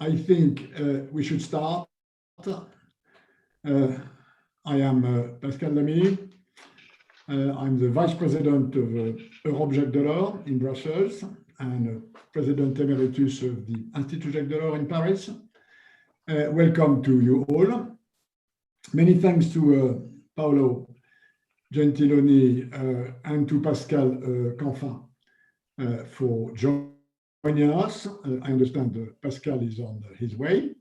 I think we should start. I am Pascal Lamy. I'm the Vice President of Europe Jacques Delors in Brussels and President Emeritus of the Institute Jacques Delors in Paris. Welcome to you all. Many thanks to Paolo, Gentiloni, and to Pascal Canfin for joining us. I understand Pascal is on his way.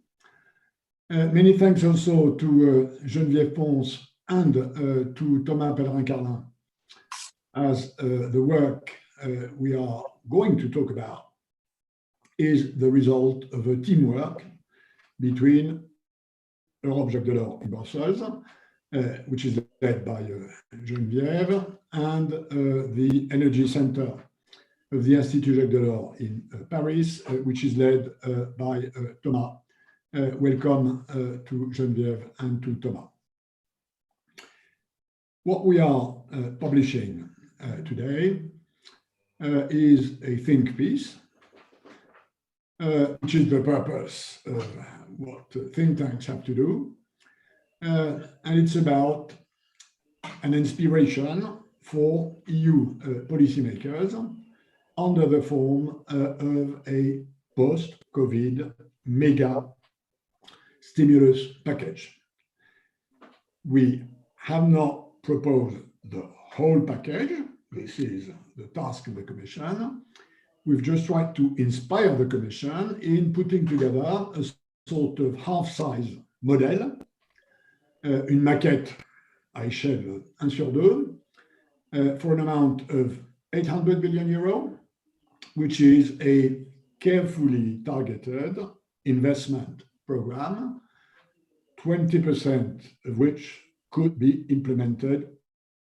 Many thanks also to Geneviève Pons and to Thomas Pellerin-Carlin, as the work we are going to talk about is the result of a teamwork between Europe Jacques Delors in Brussels, which is led by Geneviève, and the Energy Center of the Institut Jacques Delors in Paris, which is led by Thomas. Welcome to Geneviève and to Thomas. What we are publishing today is a think piece, which is the purpose of what think tanks have to do. And it's about an inspiration for EU policymakers under the form of a post-COVID mega stimulus package. We have not proposed the whole package. This is the task of the Commission. We've just tried to inspire the Commission in putting together a sort of half-size model, une maquette à échelle 1 sur 2, for an amount of 800 billion euro, which is a carefully targeted investment program, 20% of which could be implemented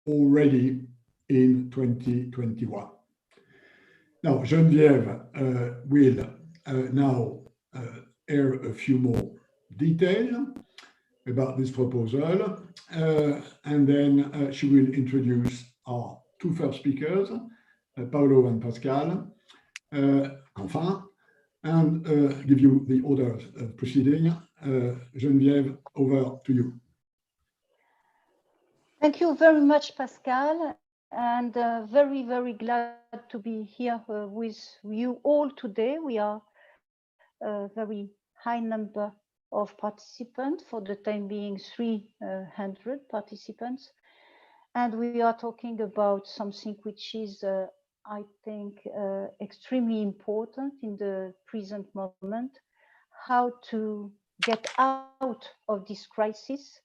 already in 2021. Now, Geneviève will now air a few more details about this proposal, and then she will introduce our two first speakers, Paolo and Pascal Canfin, and give you the order of proceeding. Geneviève, over to you. Thank you very much, Pascal, and very, very glad to be here with you all today. We are a very high number of participants, for the time being 300 participants, and we are talking about something which is I think extremely important in the present moment, how to get out of this crisis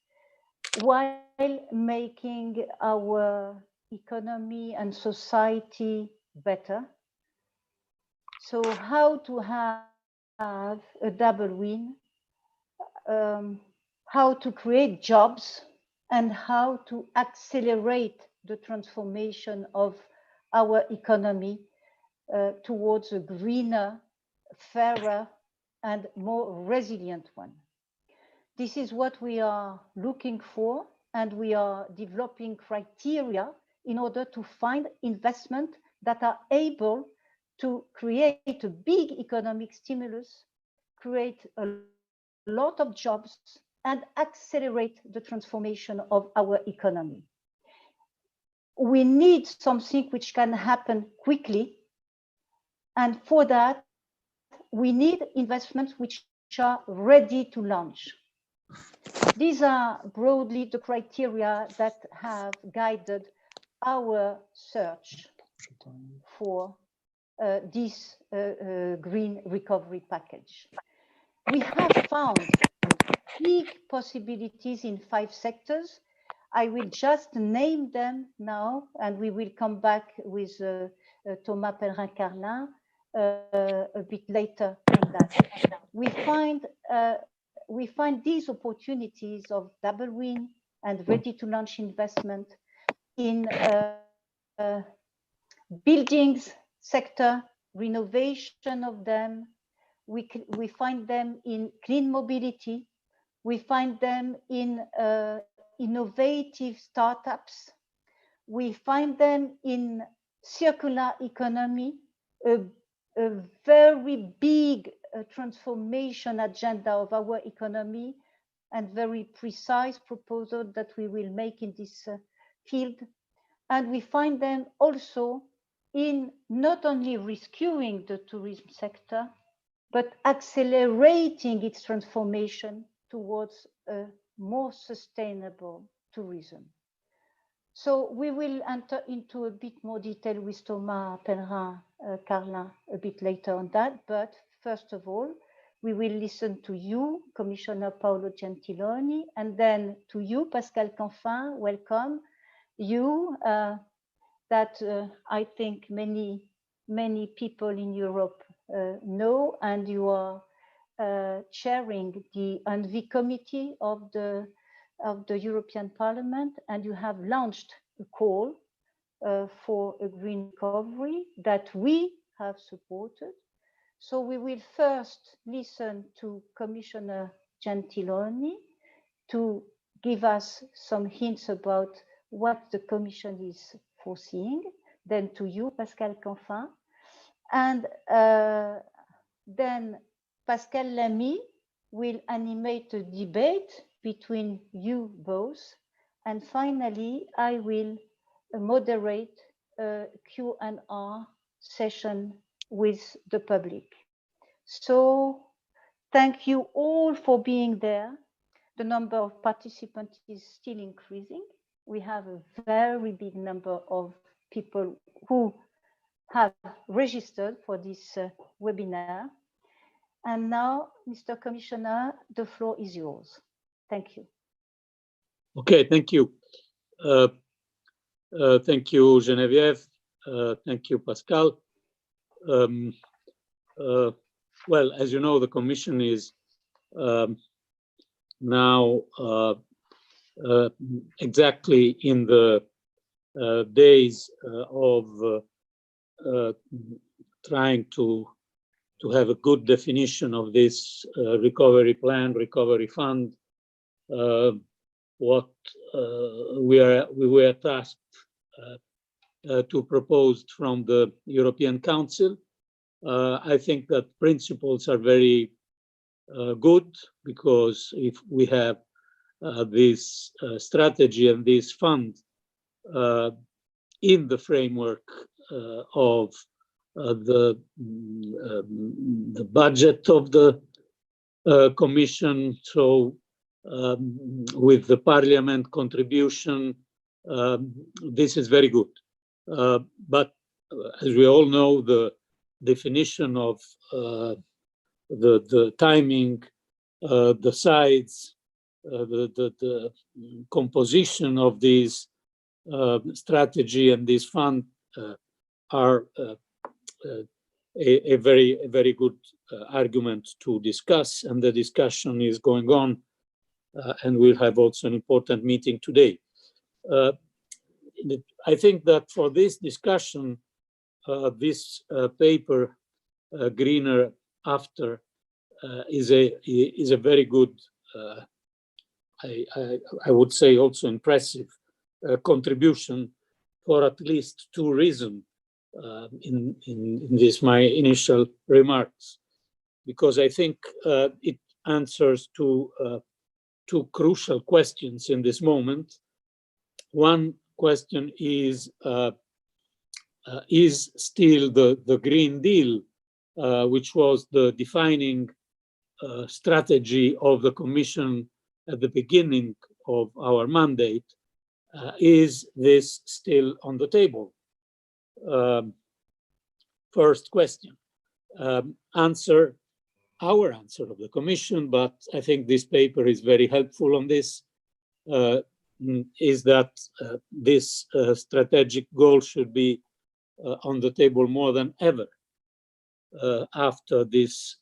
while making our economy and society better. So how to have a double win, how to create jobs, and how to accelerate the transformation of our economy towards a greener, fairer, and more resilient one. This is what we are looking for, and we are developing criteria in order to find investment that are able to create a big economic stimulus, create a lot of jobs, and accelerate the transformation of our economy. We need something which can happen quickly, and for that, we need investments which are ready to launch. These are broadly the criteria that have guided our search for this green recovery package. We have found big possibilities in 5 sectors. I will just name them now, and we will come back with Thomas Pellerin-Carlin a bit later on that. We find these opportunities of double win and ready to launch investment in buildings sector, renovation of them. We find them in clean mobility. We find them in innovative startups. We find them in circular economy, a very big a transformation agenda of our economy and very precise proposal that we will make in this field. And we find them also in not only rescuing the tourism sector, but accelerating its transformation towards a more sustainable tourism. So we will enter into a bit more detail with Thomas Pellerin-Carlin a bit later on that. But first of all, we will listen to you, Commissioner Paolo Gentiloni, and then to you, Pascal Canfin. Welcome. You, that I think many people in Europe know, and you are chairing the ENVI committee of the European Parliament, and you have launched a call for a green recovery that we have supported. So we will first listen to Commissioner Gentiloni to give us some hints about what the Commission is foreseeing, then to you, Pascal Canfin, and then Pascal Lamy will animate a debate between you both, and finally I will moderate a Q&A session with the public. So thank you all for being there. The number of participants is still increasing. We have a very big number of people who have registered for this webinar. And now, Mr. Commissioner, the floor is yours. Thank you. Okay, thank you. Thank you, Geneviève. Thank you, Pascal. Well, as you know, the Commission is now exactly in the days of trying to have a good definition of this recovery plan, recovery fund. What we were tasked to propose from the European Council. I think that principles are very good, because if we have this strategy and this fund in the framework of the budget of the Commission, so with the Parliament contribution, this is very good. But as we all know, the definition of the timing, the size, the composition of this strategy and this fund are a very good argument to discuss, and the discussion is going on, and we'll have also an important meeting today. I think that for this discussion, this paper, Greener After, is a very good, I would say also impressive contribution for at least two reasons in this my initial remarks, because I think it answers to two crucial questions in this moment. One question is still the Green Deal, which was the defining strategy of the Commission at the beginning of our mandate, is this still on the table? First question. Our answer of the Commission, but I think this paper is very helpful on this, is that this strategic goal should be on the table more than ever after this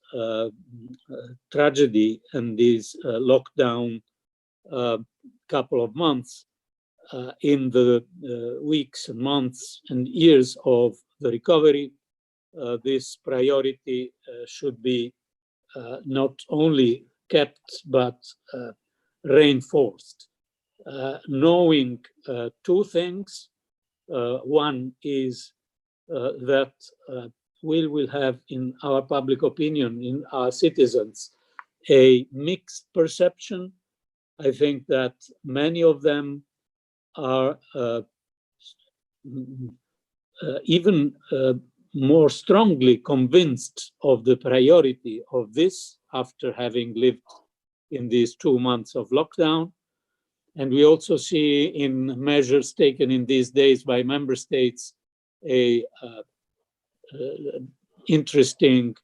tragedy and this lockdown couple of months. In the weeks and months and years of the recovery, this priority should be not only kept but reinforced, knowing two things. One is that we will have in our public opinion, in our citizens, a mixed perception. I think that many of them are even more strongly convinced of the priority of this after having lived in these 2 months of lockdown. And we also see in measures taken in these days by member states a interesting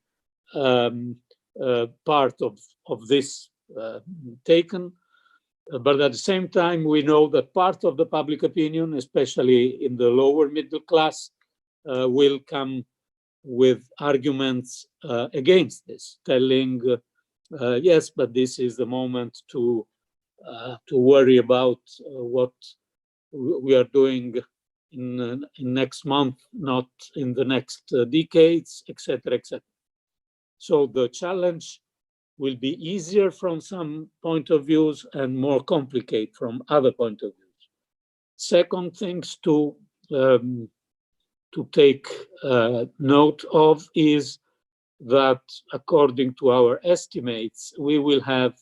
part of this taken. But at the same time, we know that part of the public opinion, especially in the lower middle class, will come with arguments against this, telling, yes, but this is the moment to worry about what we are doing in next month, not in the next decades, etc., etc. So the challenge will be easier from some point of views and more complicated from other point of views. Second things to take note of is that according to our estimates, we will have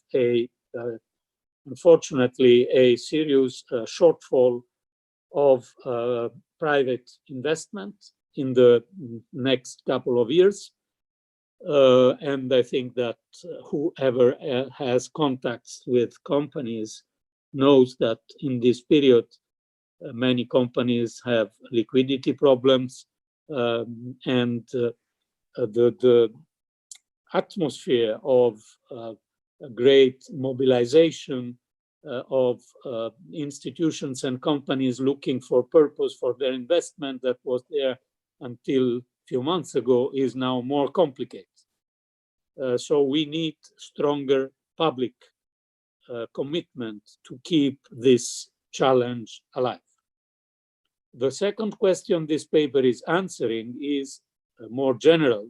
unfortunately a serious shortfall of private investment in the next couple of years. And I think that whoever has contacts with companies knows that in this period, many companies have liquidity problems, and the atmosphere of a great mobilization of institutions and companies looking for purpose for their investment that was there until a few months ago is now more complicated. So we need stronger public commitment to keep this challenge alive. The second question this paper is answering is more general,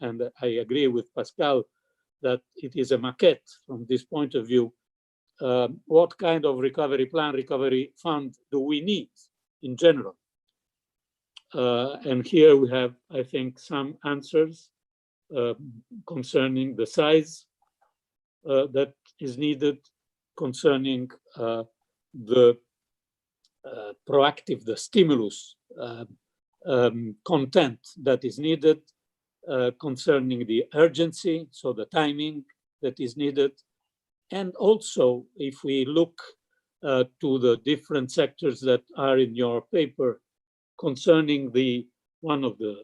and I agree with Pascal that it is a maquette from this point of view. What kind of recovery plan, recovery fund do we need in general? And here we have, I think, some answers concerning the size that is needed, concerning the proactive, the stimulus content that is needed, concerning the urgency, so the timing that is needed. And also, if we look to the different sectors that are in your paper, concerning one of the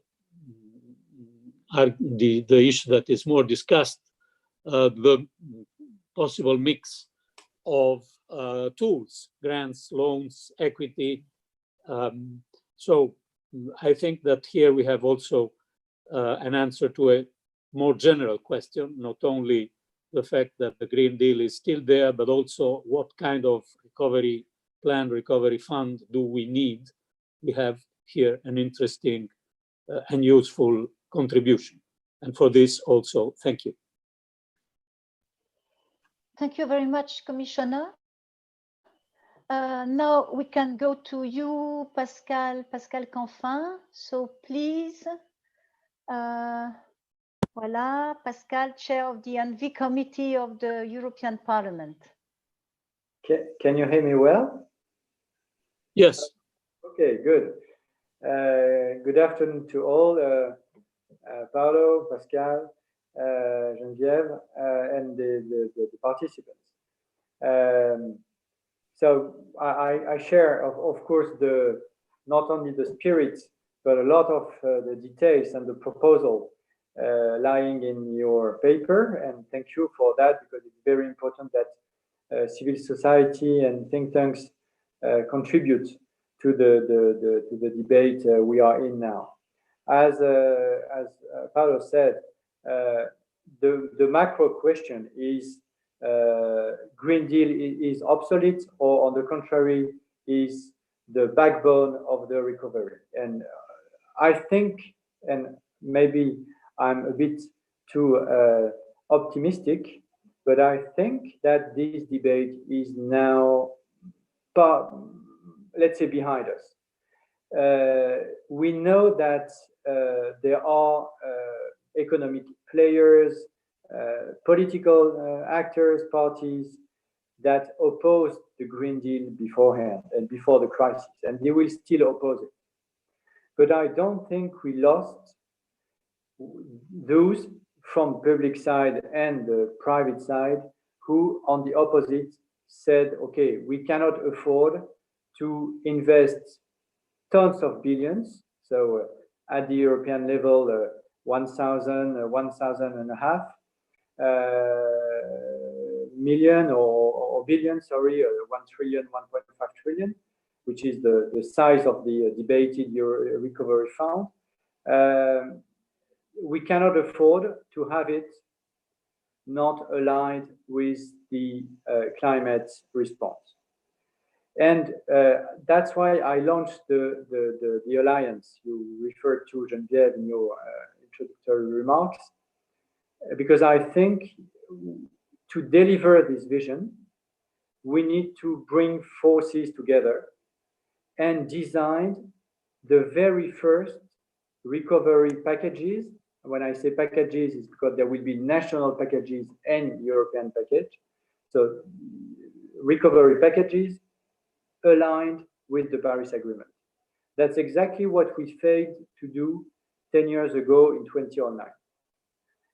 issue that is more discussed, the possible mix of tools, grants, loans, equity. So I think that here we have also an answer to a more general question, not only the fact that the Green Deal is still there, but also what kind of recovery plan, recovery fund do we need? We have here an interesting and useful contribution. And for this also, thank you. Thank you very much, Commissioner. Now we can go to you, Pascal Canfin. So please, voila, Pascal, Chair of the ENVI Committee of the European Parliament. Can you hear me well? Yes. Okay, good. Good afternoon to all, Paolo, Pascal, Geneviève, and the participants. So I share, of course, not only the spirit, but a lot of the details and the proposal lying in your paper. And thank you for that, because it's very important that civil society and think tanks contribute to the debate we are in now. As Paolo said, the macro question is Green Deal is obsolete, or on the contrary, is the backbone of the recovery. And I think, and maybe I'm a bit too optimistic, but I think that this debate is now, let's say, behind us. we know that there are economic players, political actors, parties that opposed the Green Deal beforehand and before the crisis, and they will still oppose it. But I don't think we lost those from public side and the private side who, on the opposite, said, okay, we cannot afford to invest tons of billions. So at the European level, 1,000 and a half million or billion, sorry, 1 trillion, 1.5 trillion, which is the size of the debated Euro Recovery Fund. We cannot afford to have it not aligned with the climate response. And that's why I launched the alliance you referred to, Geneviève, in your introductory remarks, because I think to deliver this vision, we need to bring forces together and design the very first recovery packages. When I say packages, it's because there will be national packages and European package. So recovery packages aligned with the Paris Agreement. That's exactly what we failed to do 10 years ago in 2009.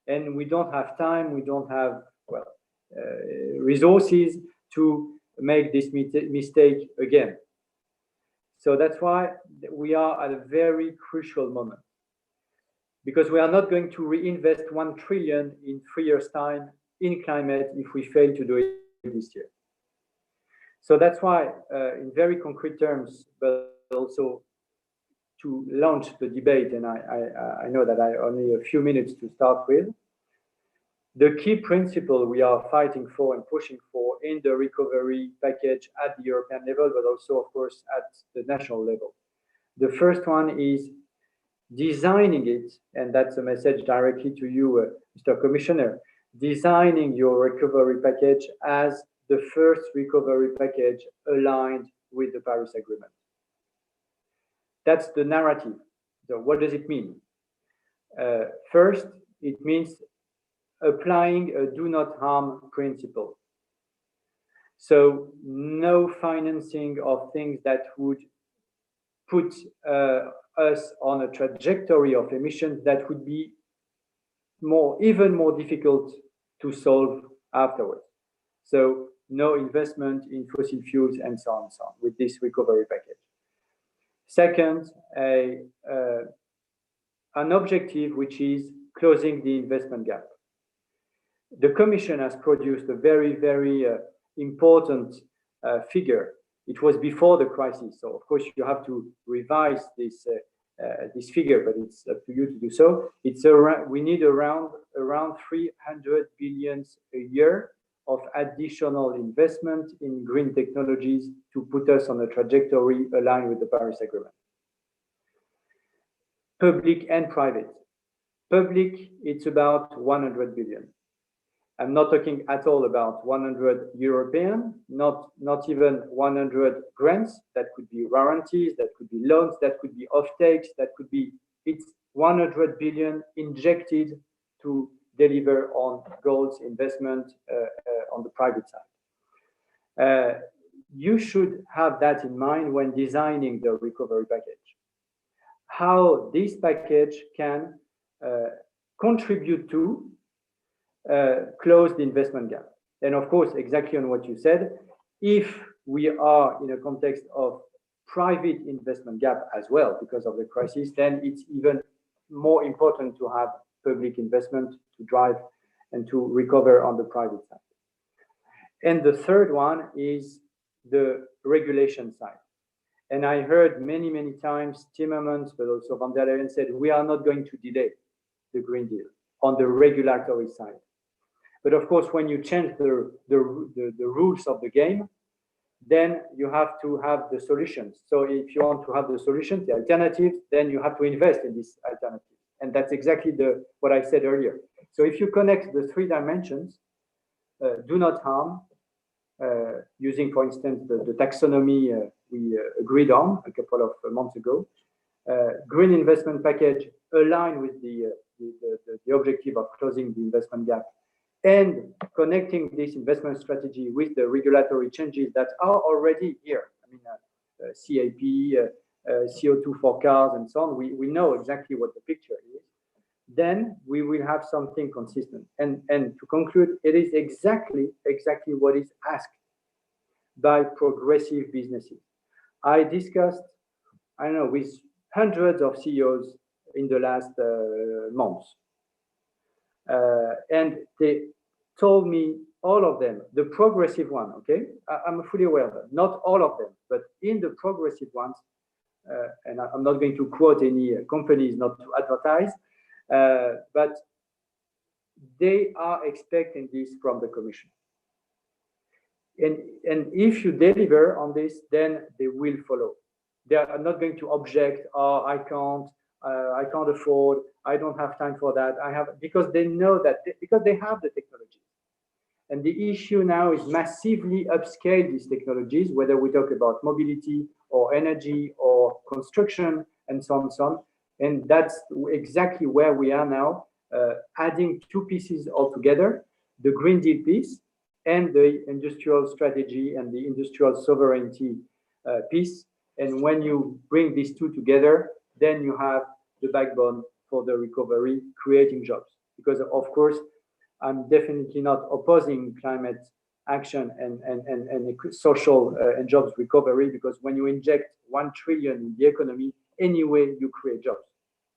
And we don't have time, we don't have, well, resources to make this mistake again. So that's why we are at a very crucial moment, because we are not going to reinvest 1 trillion in 3 years' time in climate if we fail to do it this year. So that's why, in very concrete terms, but also to launch the debate, and I know that I only a few minutes to start with, the key principle we are fighting for and pushing for in the recovery package at the European level, but also, of course, at the national level. The first one is designing it, and that's a message directly to you, Mr. Commissioner, designing your recovery package as the first recovery package aligned with the Paris Agreement. That's the narrative. So what does it mean? First, it means applying a do not harm principle. So no financing of things that would put us on a trajectory of emissions that would be even more difficult to solve afterwards. So no investment in fossil fuels and so on with this recovery package. Second, an objective which is closing the investment gap. The Commission has produced a very, very important figure. It was before the crisis, so of course you have to revise this this figure, but it's up to you to do so. It's we need around 300 billion a year of additional investment in green technologies to put us on a trajectory aligned with the Paris Agreement. Public and private. Public, it's about 100 billion. I'm not talking at all about 100 European, not even 100 grants. That could be warranties, that could be loans, that could be offtakes, that could be, it's 100 billion injected to deliver on goals investment on the private side. You should have that in mind when designing the recovery package. How this package can contribute to close the investment gap. And of course, exactly on what you said, if we are in a context of private investment gap as well because of the crisis, then it's even more important to have public investment to drive and to recover on the private side. And the third one is the regulation side. And I heard many, many times Timmermans, but also van der Leyen said, we are not going to delay the Green Deal on the regulatory side. But of course, when you change the rules of the game, then you have to have the solutions. So if you want to have the solutions, the alternatives, then you have to invest in this alternative. And that's exactly what I said earlier. So if you connect the three dimensions, do not harm, using, for instance, the taxonomy we agreed on a couple of months ago. Green investment package aligned with the objective of closing the investment gap and connecting this investment strategy with the regulatory changes that are already here. I mean, CAP, CO2 for cars, and so on. We know exactly what the picture is. Then we will have something consistent. And to conclude, it is exactly what is asked by progressive businesses. I discussed, I don't know, with hundreds of CEOs in the last months. And they told me, all of them, the progressive one, okay? I'm fully aware of that. Not all of them, but in the progressive ones, and I'm not going to quote any companies, not to advertise, but they are expecting this from the Commission. And if you deliver on this, then they will follow. They are not going to object, oh, I can't afford, I don't have time for that. Because they know that, because they have the technology. And the issue now is massively upscale these technologies, whether we talk about mobility or energy or construction and so on and so on. And that's exactly where we are now, adding two pieces all together, the Green Deal piece and the industrial strategy and the industrial sovereignty piece. And when you bring these two together, then you have the backbone for the recovery, creating jobs. Because of course, I'm definitely not opposing climate action and social and jobs recovery, because when you inject 1 trillion in the economy, anyway, you create jobs.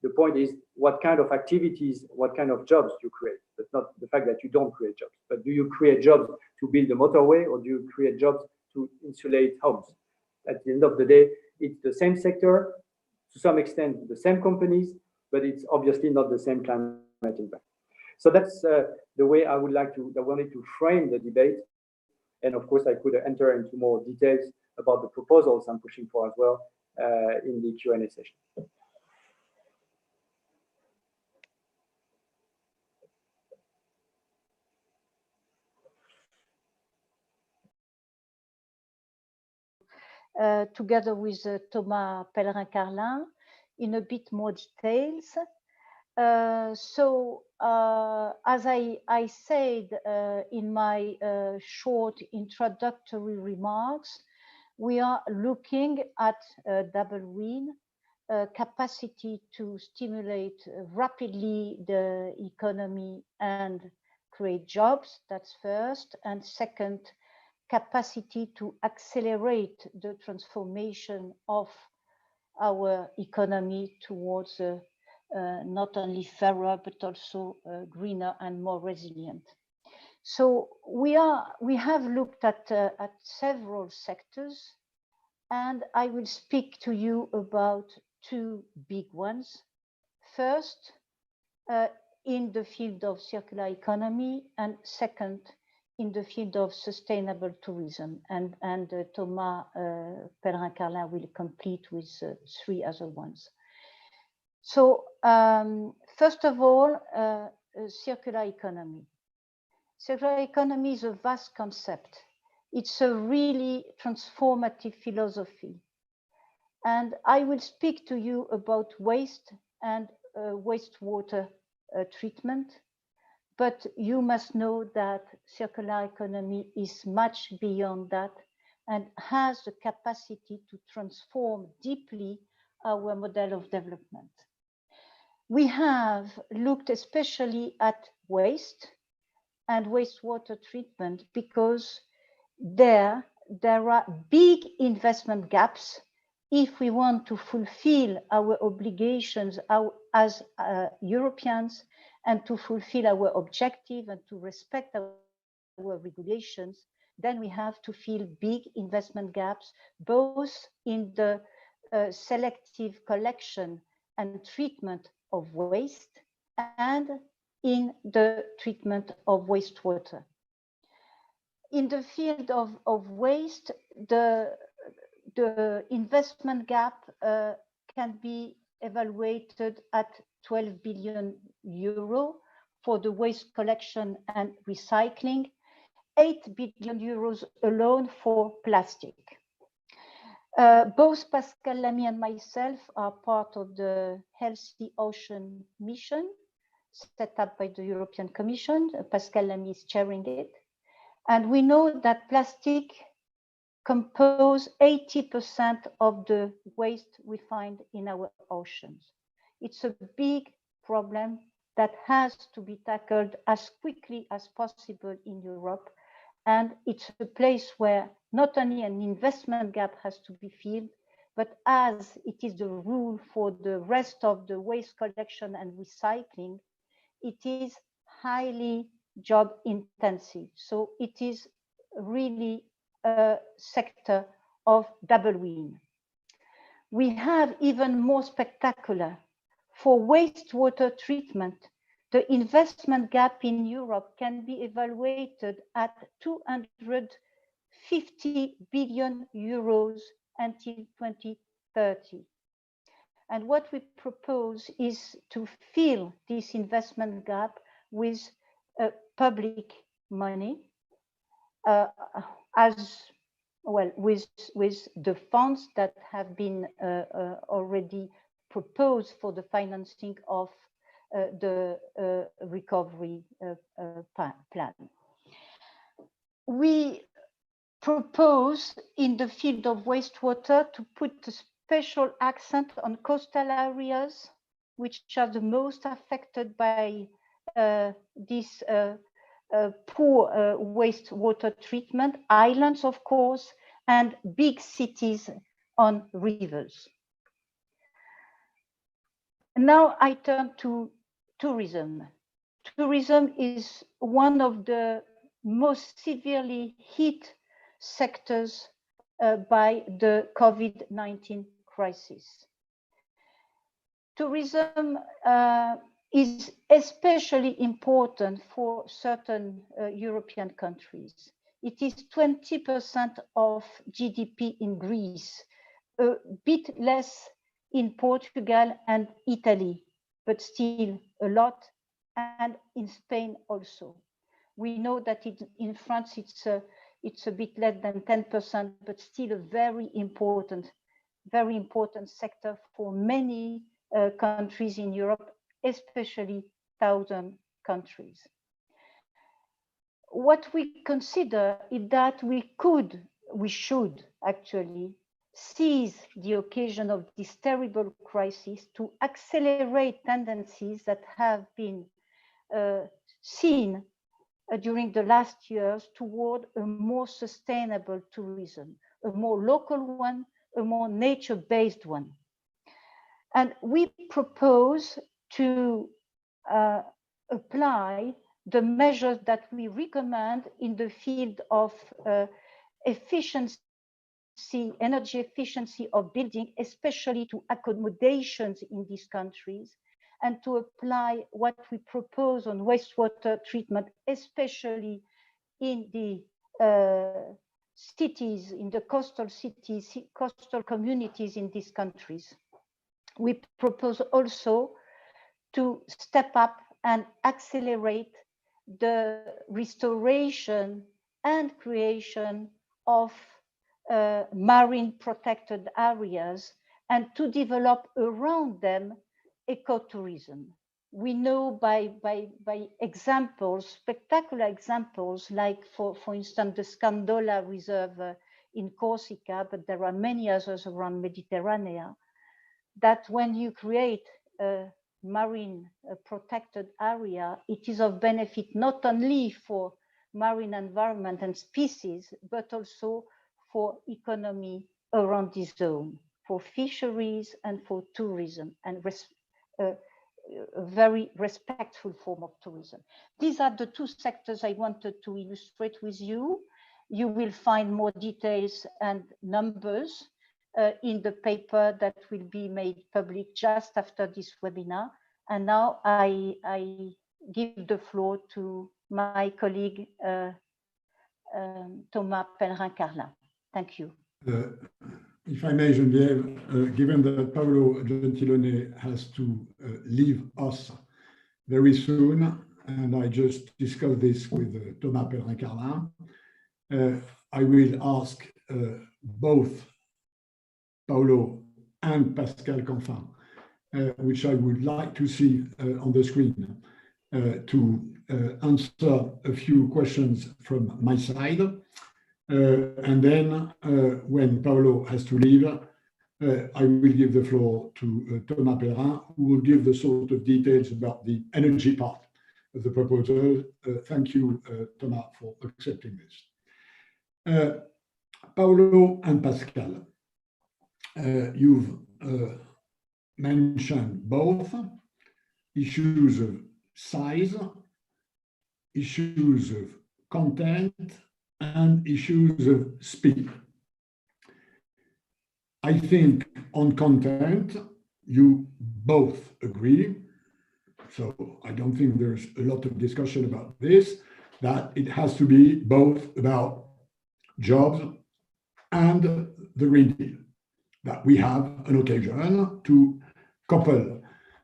The point is what kind of activities, what kind of jobs you create, but not the fact that you don't create jobs. But do you create jobs to build a motorway, or do you create jobs to insulate homes? At the end of the day, it's the same sector, to some extent the same companies, but it's obviously not the same climate impact. So that's the way I wanted to frame the debate. And of course, I could enter into more details about the proposals I'm pushing for as well in the Q&A session. Together with Thomas Pellerin-Carlin in a bit more details. As I said in my short introductory remarks, we are looking at a double win, capacity to stimulate rapidly the economy and create jobs, that's first, and second, capacity to accelerate the transformation of our economy towards not only fairer, but also greener and more resilient. So we have looked at several sectors, and I will speak to you about two big ones. First, in the field of circular economy, and second, in the field of sustainable tourism. And Thomas Pellerin-Carlin will complete with three other ones. So first of all, circular economy. Circular economy is a vast concept. It's a really transformative philosophy. And I will speak to you about waste and wastewater treatment. But you must know that circular economy is much beyond that and has the capacity to transform deeply our model of development. We have looked especially at waste and wastewater treatment because there are big investment gaps if we want to fulfill our obligations as Europeans and to fulfill our objective and to respect our regulations. Then we have to fill big investment gaps, both in the selective collection and treatment of waste and in the treatment of wastewater. In the field of waste, the investment gap can be evaluated at 12 billion euro for the waste collection and recycling, 8 billion euros alone for plastic. Both Pascal Lamy and myself are part of the Healthy Ocean mission set up by the European Commission. Pascal Lamy is chairing it. And we know that plastic compose 80% of the waste we find in our oceans. It's a big problem that has to be tackled as quickly as possible in Europe. And it's a place where not only an investment gap has to be filled, but as it is the rule for the rest of the waste collection and recycling, it is highly job intensive. So it is really a sector of double win. We have even more spectacular. For wastewater treatment, the investment gap in Europe can be evaluated at 250 billion euros until 2030. And what we propose is to fill this investment gap with public money, as well with the funds that have been already proposed for the financing of the recovery plan. We propose in the field of wastewater to put a special accent on coastal areas, which are the most affected by this poor wastewater treatment, islands, of course, and big cities on rivers. Now I turn to tourism. Tourism is one of the most severely hit sectors by the COVID-19 crisis. Tourism is especially important for certain European countries. It is 20% of GDP in Greece, a bit less in Portugal and Italy, but still a lot, and in Spain also. We know that in France it's a bit less than 10%, but still a very important sector for many countries in Europe, especially southern countries. What we consider is that we should actually seize the occasion of this terrible crisis to accelerate tendencies that have been seen during the last years toward a more sustainable tourism, a more local one, a more nature-based one. And we propose to apply the measures that we recommend in the field of energy efficiency of building, especially to accommodations in these countries, and to apply what we propose on wastewater treatment, especially in the cities, in the coastal cities, coastal communities in these countries. We propose also to step up and accelerate the restoration and creation of marine protected areas and to develop around them ecotourism. We know by examples, spectacular examples, like for instance, the Scandola Reserve in Corsica, but there are many others around Mediterranean, that when you create a marine protected area, it is of benefit not only for marine environment and species, but also for economy around this zone, for fisheries and for tourism, and a very respectful form of tourism. These are the two sectors I wanted to illustrate with you. You will find more details and numbers in the paper that will be made public just after this webinar. And now I give the floor to my colleague, Thomas Pellerin-Carlin. Thank you. If I may, Geneviève, given that Paolo Gentiloni has to leave us very soon, and I just discussed this with Thomas Pellerin-Carlin, I will ask both Paolo and Pascal Canfin, which I would like to see on the screen to answer a few questions from my side. And then when Paolo has to leave, I will give the floor to Thomas Pellerin, who will give the sort of details about the energy part of the proposal. Thank you, Thomas, for accepting this. Paolo and Pascal, you've mentioned both issues of size, issues of content, and issues of speed. I think on content, you both agree, so I don't think there's a lot of discussion about this, that it has to be both about jobs and the Green Deal, that we have an occasion to couple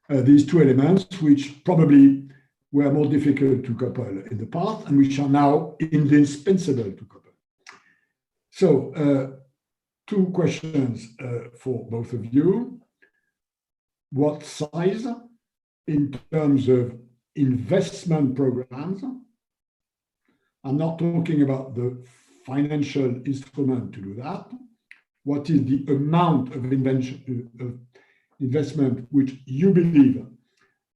these two elements, which probably were more difficult to couple in the past and which are now indispensable to couple. So, two questions for both of you. What size in terms of investment programs? I'm not talking about the financial instrument to do that. What is the amount of investment which you believe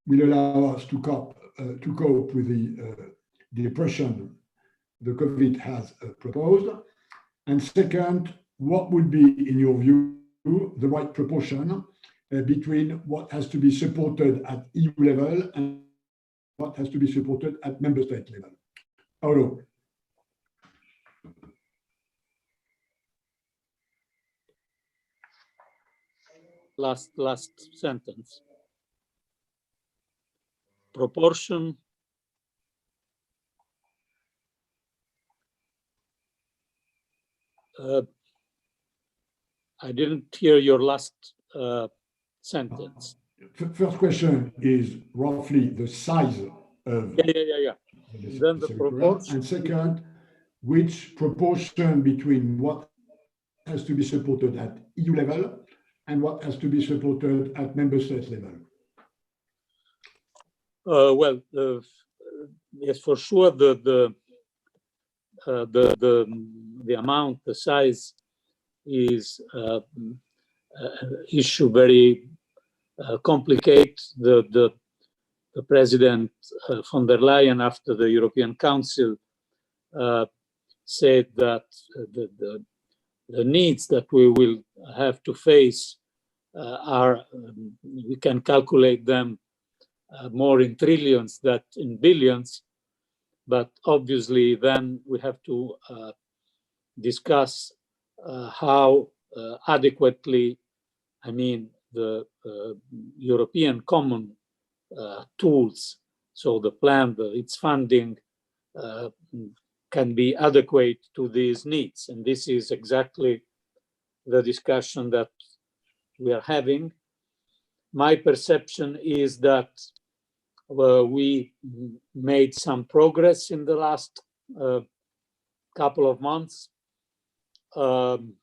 will allow us to cope with the depression the COVID has proposed? And second, what would be, in your view, the right proportion between what has to be supported at EU level and what has to be supported at member state level? Paolo. Last sentence. Proportion. I didn't hear your last sentence. First question is roughly the size of Yeah. Then the proportion. And second, which proportion between what has to be supported at EU level and what has to be supported at member state level? Well, yes, for sure, the amount, the size is issue very complicated. The President von der Leyen, after the European Council, said that the needs that we will have to face are, we can calculate them more in trillions than in billions, but obviously then we have to discuss how adequately, I mean, the European common tools, so the plan, its funding can be adequate to these needs. And this is exactly the discussion that we are having. My perception is that we made some progress in the last couple of months on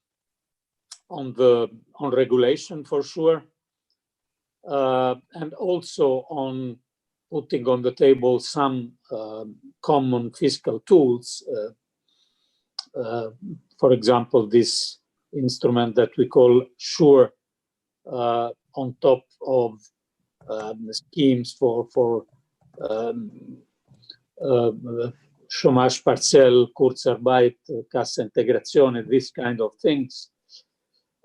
regulation, for sure, and also on putting on the table some common fiscal tools. For example, this instrument that we call SURE, on top of schemes for chômage partiel, Kurzarbeit, Cassa Integrazione, this kind of things.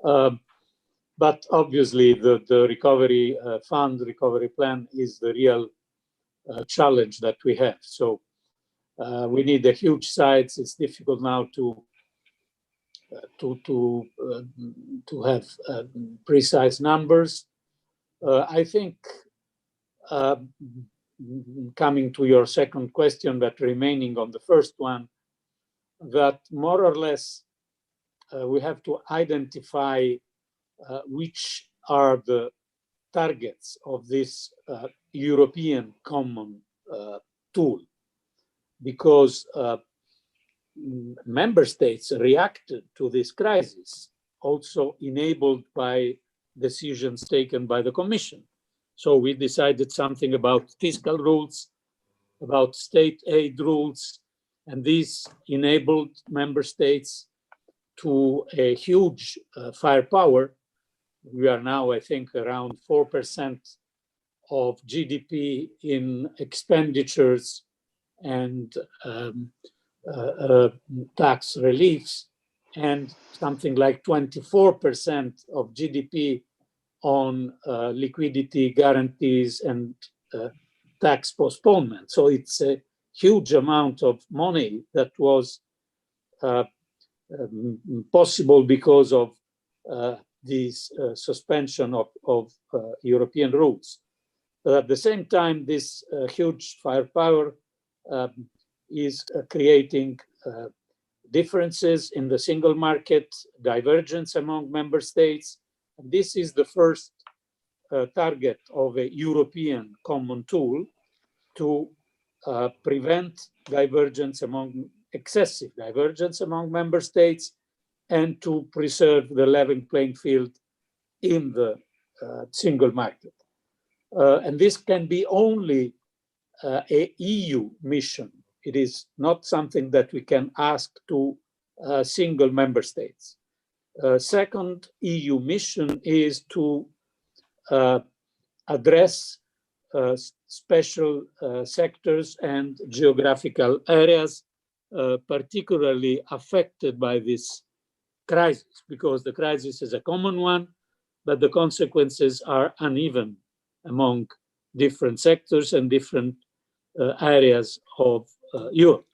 But obviously the recovery fund, recovery plan is the real challenge that we have. So we need a huge size. It's difficult now to have precise numbers. I think coming to your second question, but remaining on the first one, that more or less we have to identify which are the targets of this European common tool, because member states reacted to this crisis also enabled by decisions taken by the Commission. So we decided something about fiscal rules, about state aid rules, and these enabled member states to a huge firepower. We are now, I think, around 4% of GDP in expenditures and tax reliefs, and something like 24% of GDP on liquidity guarantees and tax postponement. So it's a huge amount of money that was possible because of this suspension of European rules. But at the same time, this huge firepower is creating differences in the single market, divergence among member states. And this is the first target of a European common tool to prevent divergence excessive divergence among member states and to preserve the level playing field in the single market. And this can be only a EU mission. It is not something that we can ask to single member states. Second EU mission is to address special sectors and geographical areas particularly affected by this crisis, because the crisis is a common one, but the consequences are uneven among different sectors and different areas of Europe.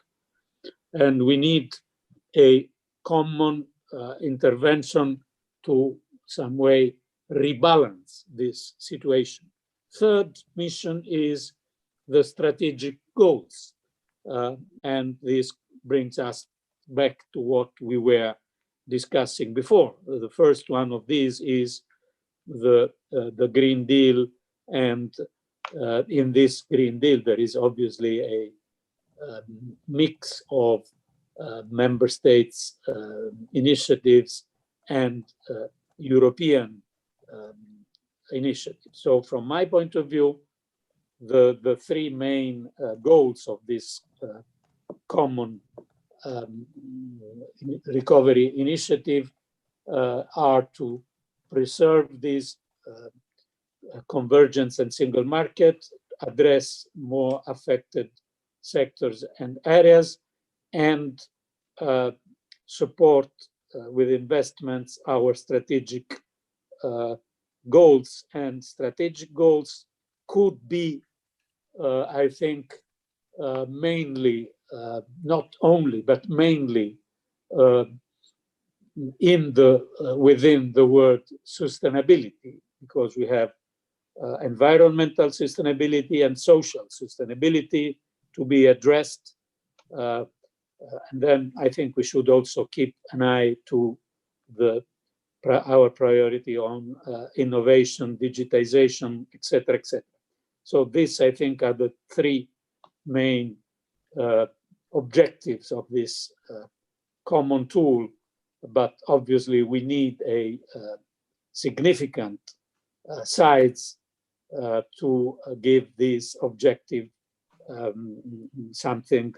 And we need a common intervention to some way rebalance this situation. Third mission is the strategic goals. And this brings us back to what we were discussing before. The first one of these is the Green Deal. And in this Green Deal, there is obviously a mix of member states' initiatives and European initiatives. So from my point of view, the three main goals of this common recovery initiative are to preserve this convergence and single market, address more affected sectors and areas, and support with investments our strategic goals. And strategic goals could be, I think, mainly, not only, but mainly within the word sustainability, because we have environmental sustainability and social sustainability to be addressed. And then I think we should also keep an eye to our priority on innovation, digitization, etc., etc. So this, I think, are the three main objectives of this common tool. But obviously, we need a significant size to give this objective something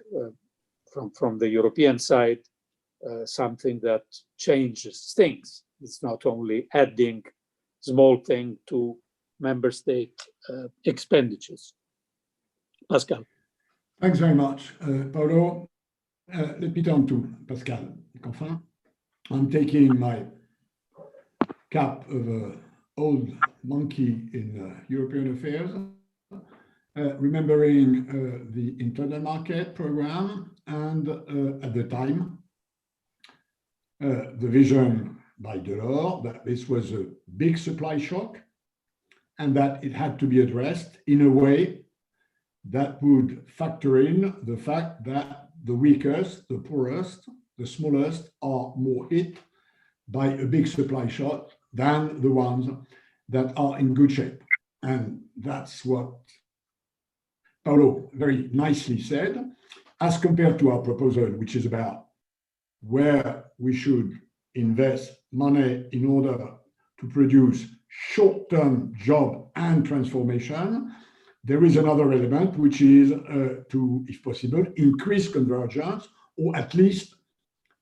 from the European side, something that changes things. It's not only adding small thing to member state expenditures. Pascal. Thanks very much, Paolo. Let me turn to Pascal Canfin. I'm taking my cap of an old monkey in European affairs, remembering the internal market program and at the time, the vision by Delors that this was a big supply shock and that it had to be addressed in a way that would factor in the fact that the weakest, the poorest, the smallest are more hit by a big supply shock than the ones that are in good shape. And that's what Paolo very nicely said, as compared to our proposal, which is about where we should invest money in order to produce short-term job and transformation, there is another element, which is to, if possible, increase convergence, or at least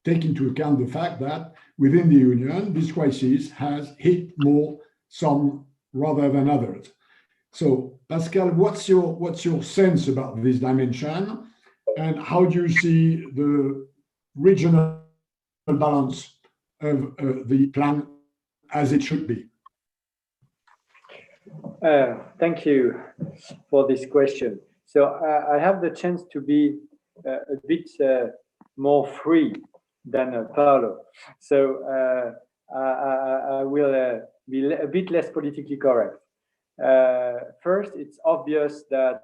take into account the fact that within the Union, this crisis has hit more some rather than others. So, Pascal, what's your sense about this dimension, and how do you see the regional balance of the plan as it should be? Thank you for this question. So I have the chance to be a bit more free than Paolo. So I will be a bit less politically correct. First, it's obvious that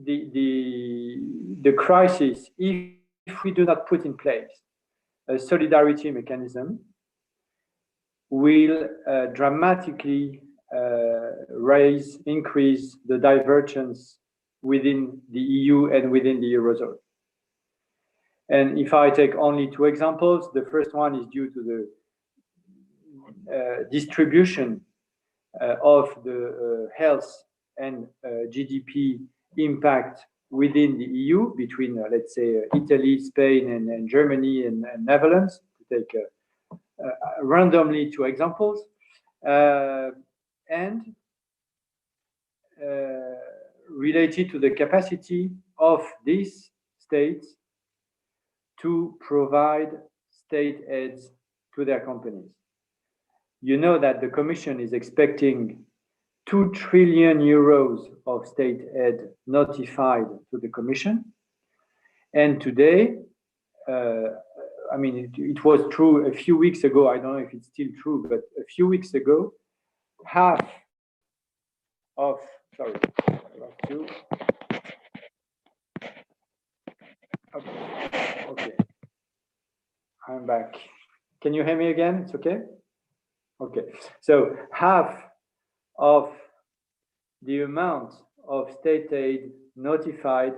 the crisis, if we do not put in place a solidarity mechanism, will dramatically increase the divergence within the EU and within the Eurozone. And if I take only two examples, the first one is due to the distribution of the health and GDP impact within the EU between, let's say, Italy, Spain, and Germany and Netherlands, to take randomly two examples, and related to the capacity of these states to provide state aids to their companies. You know that the Commission is expecting 2 trillion euros of state aid notified to the Commission. And today, I mean, it was true a few weeks ago, I don't know if it's still true, but a few weeks ago, half of, sorry, okay, I'm back. Can you hear me again? It's okay? Okay, so half of the amount of state aid notified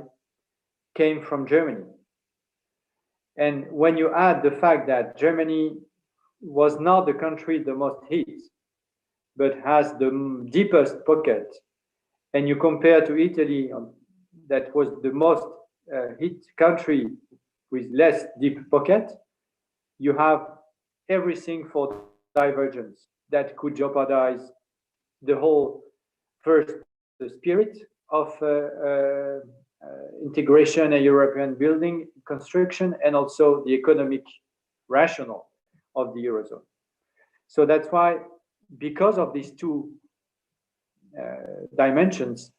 came from Germany. And when you add the fact that Germany was not the country the most hit, but has the deepest pocket, and you compare to Italy, that was the most hit country with less deep pocket, you have everything for divergence that could jeopardize the whole, first, the spirit of integration and European building construction, and also the economic rationale of the Eurozone. So that's why, because of these two dimensions,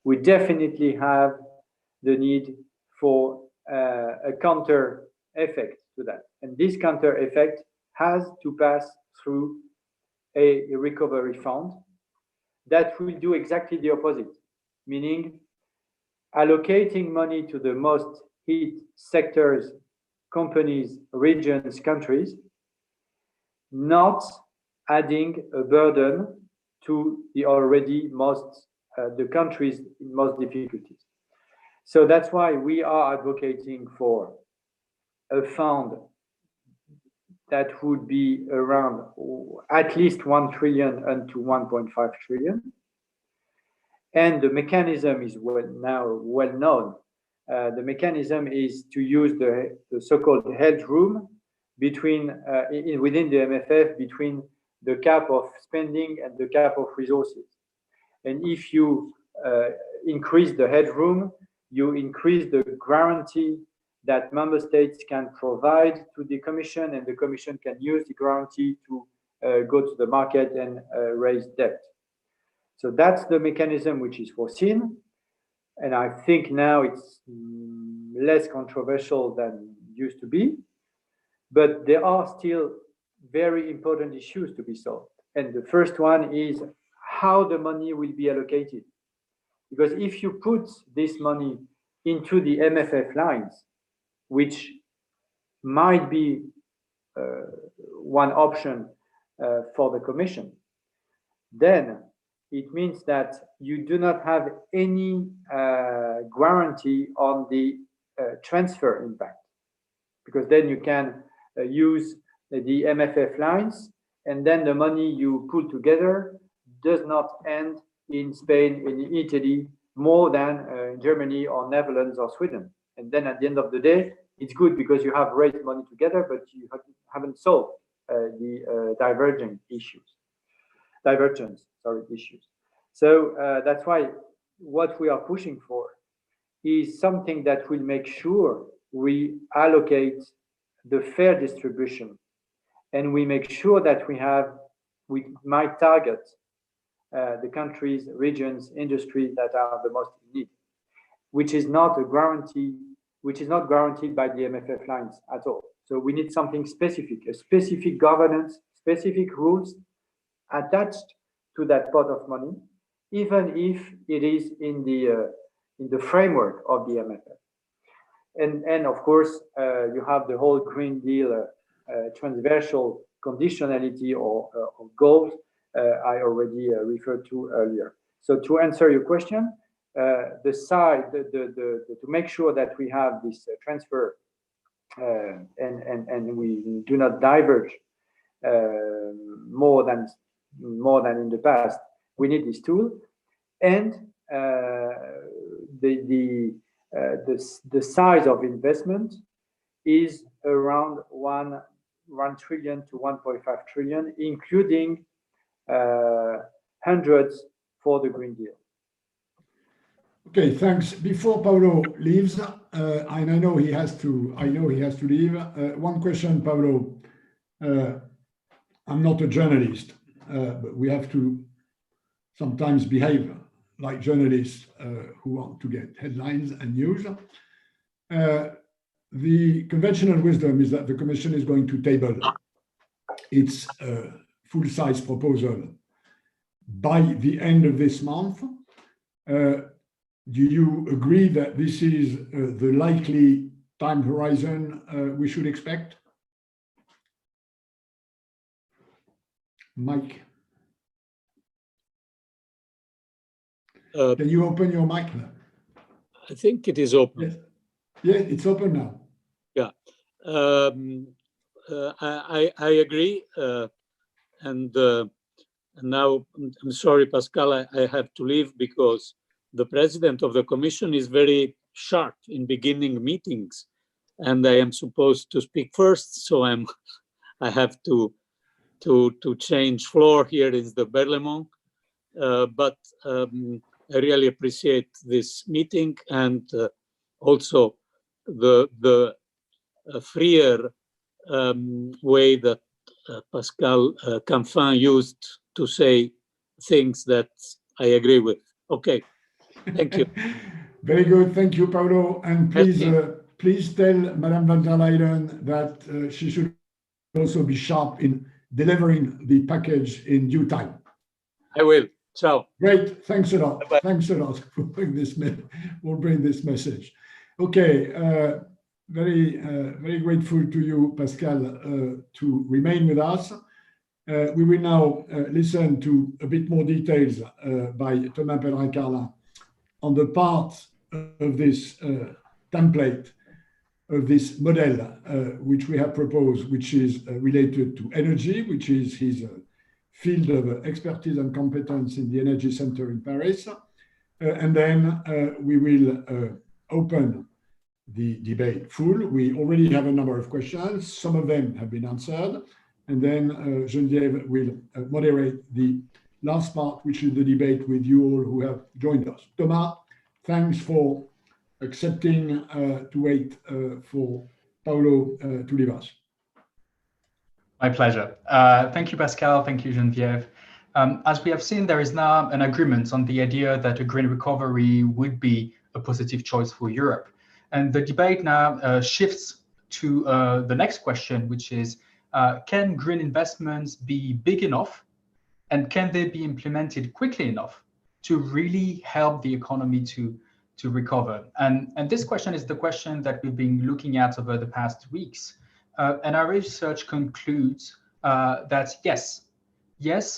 we definitely have the need for a counter effect to that. And this counter effect has to pass through a recovery fund that will do exactly the opposite, meaning allocating money to the most hit sectors, companies, regions, countries, not adding a burden to the already the countries in most difficulties. So that's why we are advocating for a fund that would be around at least 1 trillion and to 1.5 trillion. And the mechanism is now well known. The mechanism is to use the so-called headroom between within the MFF between the cap of spending and the cap of resources. And if you increase the headroom, you increase the guarantee that member states can provide to the Commission, and the Commission can use the guarantee to go to the market and raise debt. So that's the mechanism which is foreseen. And I think now it's less controversial than it used to be. But there are still very important issues to be solved. And the first one is how the money will be allocated. Because if you put this money into the MFF lines, which might be one option for the Commission, then it means that you do not have any guarantee on the transfer impact. because then you can use the MFF lines, and then the money you pull together does not end in Spain, in Italy, more than in Germany or Netherlands or Sweden. And then at the end of the day, it's good because you have raised money together, but you haven't solved the divergence issues. So that's why what we are pushing for is something that will make sure we allocate the fair distribution, and we make sure that we might target the countries, regions, industries that are the most in need, which is not guaranteed by the MFF lines at all. So we need something specific, a specific governance, specific rules attached to that pot of money, even if it is in the framework of the MFF. And of course, you have the whole Green Deal transversal conditionality or goals I already referred to earlier. So to answer your question, to make sure that we have this transfer and we do not diverge more than in the past, we need this tool, and the size of investment is around 1 trillion to 1.5 trillion, including hundreds for the Green Deal. Okay, thanks. Before Paolo leaves, and I know he has to leave. One question, Paolo. I'm not a journalist, but we have to sometimes behave like journalists who want to get headlines and news. The conventional wisdom is that the Commission is going to table its full-size proposal by the end of this month. Do you agree that this is the likely time horizon we should expect? Mike. Can you open your mic now? I think it is open. Yes. Yeah, it's open now. Yeah, I agree. And now I'm sorry, Pascal, I have to leave because the president of the Commission is very sharp in beginning meetings, and I am supposed to speak first, so I have to change floor here in the Berlaymont. But I really appreciate this meeting, and also the freer way that Pascal Canfin used to say things that I agree with. Okay, thank you. Very good, thank you, Paolo. And please tell Madame van der Leyen that she should also be sharp in delivering the package in due time. I will. Ciao. Great, thanks a lot. Bye-bye. Thanks a lot. We'll bring this message. Okay, very grateful to you, Pascal, to remain with us. We will now listen to a bit more details by Thomas Pellerin-Carlin on the part of this template, of this model, which we have proposed, which is related to energy, which is his field of expertise and competence in the Energy Center in Paris. And then we will open the debate full. We already have a number of questions. Some of them have been answered. And then Geneviève will moderate the last part, which is the debate with you all who have joined us. Thomas, thanks for accepting to wait for Paolo to leave us. My pleasure. Thank you, Pascal. Thank you, Geneviève. As we have seen, there is now an agreement on the idea that a green recovery would be a positive choice for Europe. And the debate now shifts to the next question, which is, can green investments be big enough, and can they be implemented quickly enough to really help the economy to recover? And this question is the question that we've been looking at over the past weeks. And our research concludes that yes,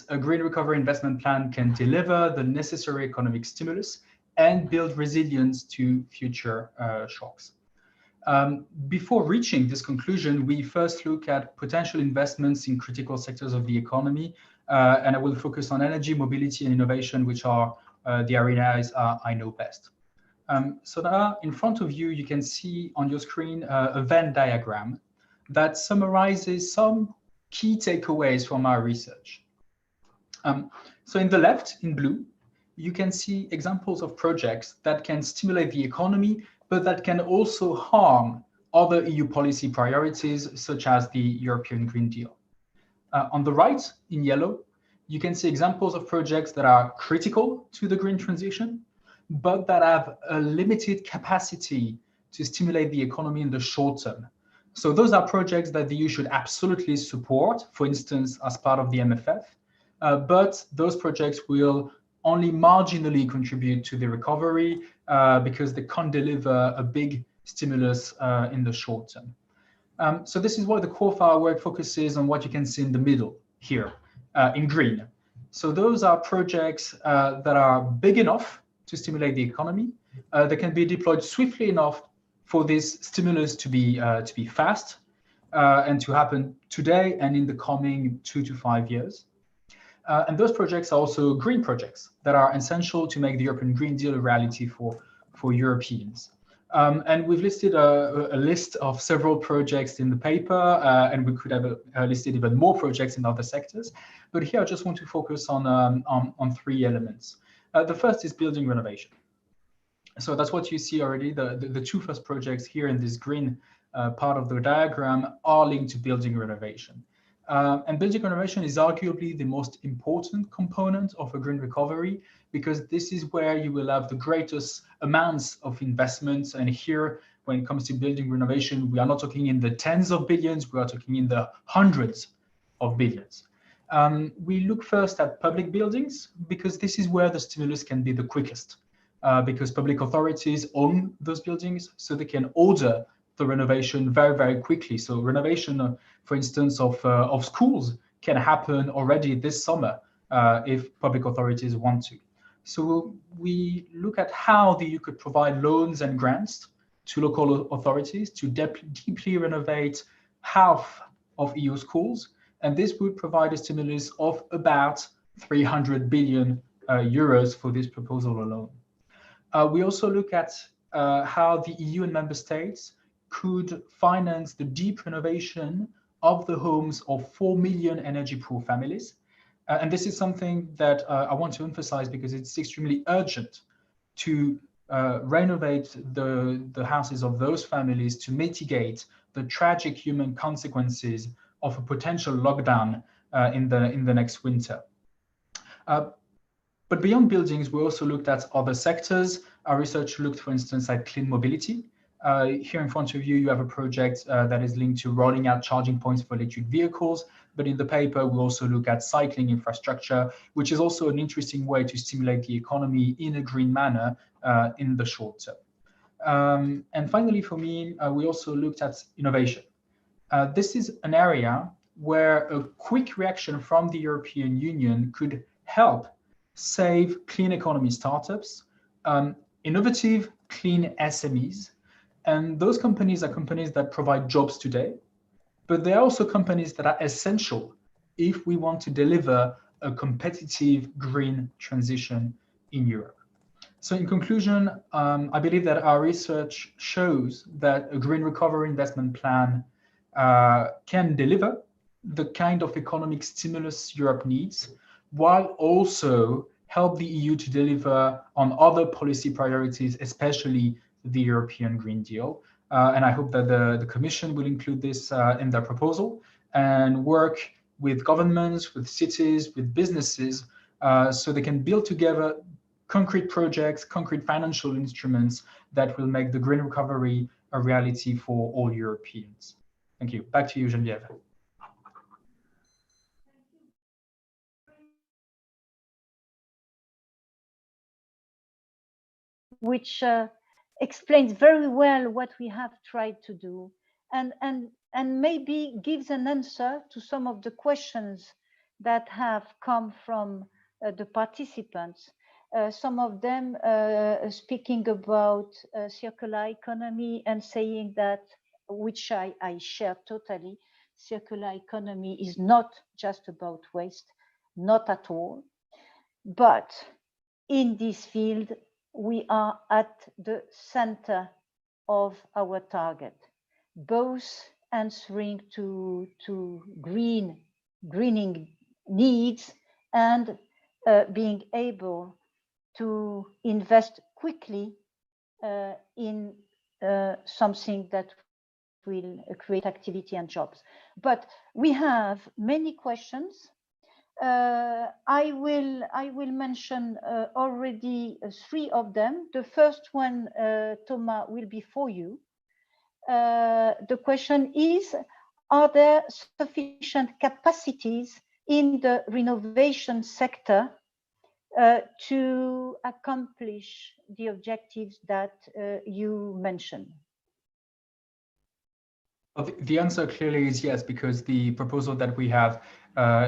a green recovery investment plan can deliver the necessary economic stimulus and build resilience to future shocks. Before reaching this conclusion, we first look at potential investments in critical sectors of the economy, and I will focus on energy, mobility, and innovation, which are the areas I know best. So now in front of you, you can see on your screen a Venn diagram that summarizes some key takeaways from our research. So in the left, in blue, you can see examples of projects that can stimulate the economy, but that can also harm other EU policy priorities, such as the European Green Deal. On the right, in yellow, you can see examples of projects that are critical to the green transition, but that have a limited capacity to stimulate the economy in the short term. So those are projects that the EU should absolutely support, for instance, as part of the MFF, but those projects will only marginally contribute to the recovery because they can't deliver a big stimulus in the short term. So this is why the core of our work focuses on what you can see in the middle here in green. So those are projects that are big enough to stimulate the economy. They can be deployed swiftly enough for this stimulus to be fast and to happen today and in the coming 2 to 5 years. And those projects are also green projects that are essential to make the European Green Deal a reality for Europeans. And we've listed a list of several projects in the paper, and we could have listed even more projects in other sectors. But here I just want to focus on 3 elements. The first is building renovation. So that's what you see already. The 2 first projects here in this green part of the diagram are linked to building renovation. And building renovation is arguably the most important component of a green recovery, because this is where you will have the greatest amounts of investments. And here, when it comes to building renovation, we are not talking in the tens of billions, we are talking in the hundreds of billions. We look first at public buildings, because this is where the stimulus can be the quickest, because public authorities own those buildings, so they can order the renovation very, very quickly. So renovation, for instance, of schools can happen already this summer if public authorities want to. So we look at how the EU could provide loans and grants to local authorities to deeply renovate half of EU schools. And this would provide a stimulus of about 300 billion euros for this proposal alone. We also look at how the EU and member states could finance the deep renovation of the homes of 4 million energy poor families. And this is something that I want to emphasize, because it's extremely urgent to renovate the houses of those families to mitigate the tragic human consequences of a potential lockdown in the next winter. But beyond buildings, we also looked at other sectors. Our research looked, for instance, at clean mobility. Here in front of you, you have a project that is linked to rolling out charging points for electric vehicles. But in the paper, we also look at cycling infrastructure, which is also an interesting way to stimulate the economy in a green manner in the short term. And finally, for me, we also looked at innovation. This is an area where a quick reaction from the European Union could help save clean economy startups, innovative clean SMEs. And those companies are companies that provide jobs today, but they're also companies that are essential if we want to deliver a competitive green transition in Europe. So in conclusion, I believe that our research shows that a green recovery investment plan can deliver the kind of economic stimulus Europe needs, while also help the EU to deliver on other policy priorities, especially the European Green Deal. And I hope that the Commission will include this in their proposal and work with governments, with cities, with businesses, so they can build together concrete projects, concrete financial instruments that will make the green recovery a reality for all Europeans. Thank you. Back to you, Geneviève. Which explains very well what we have tried to do, and maybe gives an answer to some of the questions that have come from the participants. some of them speaking about circular economy and saying that, which I share totally, circular economy is not just about waste, not at all. But in this field, we are at the center of our target, both answering to greening needs and being able to invest quickly in something that will create activity and jobs. But we have many questions. I will mention already 3 of them. The first one, Thomas, will be for you. The question is, are there sufficient capacities in the renovation sector to accomplish the objectives that you mentioned? Well, the answer clearly is yes, because the proposal that we have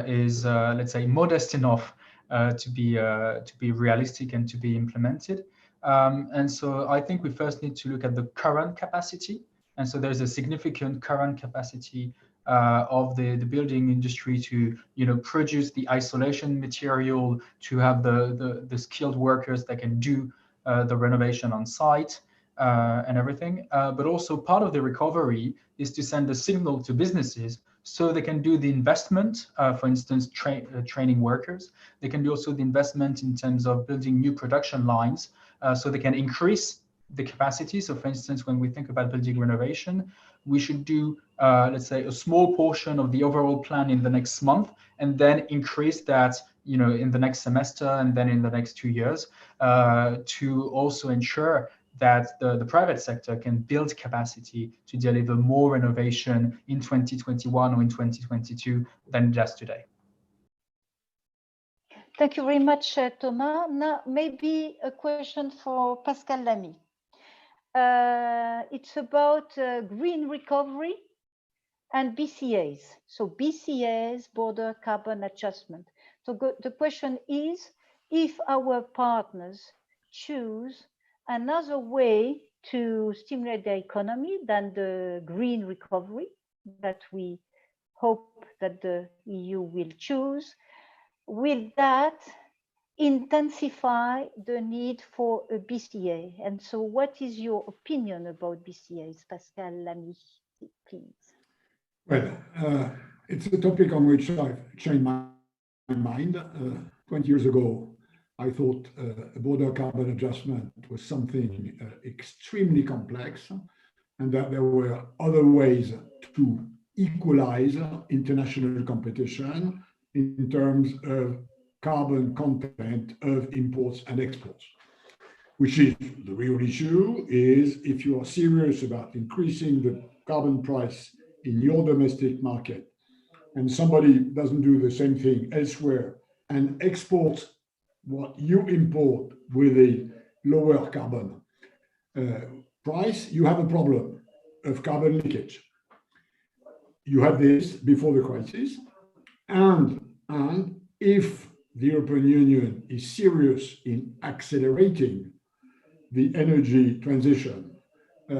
is, let's say, modest enough to be realistic and to be implemented. And so I think we first need to look at the current capacity. And so there's a significant current capacity of the building industry to, produce the isolation material, to have the skilled workers that can do the renovation on site and everything. But also part of the recovery is to send a signal to businesses so they can do the investment, for instance, training workers. They can do also the investment in terms of building new production lines so they can increase the capacity. So for instance, when we think about building renovation, we should do, let's say, a small portion of the overall plan in the next month, and then increase that, in the next semester, and then in the next 2 years, to also ensure that the private sector can build capacity to deliver more renovation in 2021 or in 2022 than just today. Thank you very much, Thomas. Now, maybe a question for Pascal Lamy. It's about green recovery and BCAs. So BCAs, border carbon adjustment. So the question is, if our partners choose another way to stimulate the economy than the green recovery that we hope that the EU will choose, will that intensify the need for a BCA? And so what is your opinion about BCAs, Pascal Lamy, please? Well, it's a topic on which I've changed my mind. 20 years ago, I thought border carbon adjustment was something extremely complex, and that there were other ways to equalize international competition in terms of carbon content of imports and exports, which is the real issue. Is if you are serious about increasing the carbon price in your domestic market, and somebody doesn't do the same thing elsewhere and exports what you import with a lower carbon price, you have a problem of carbon leakage. You had this before the crisis, and if the European Union is serious in accelerating the energy transition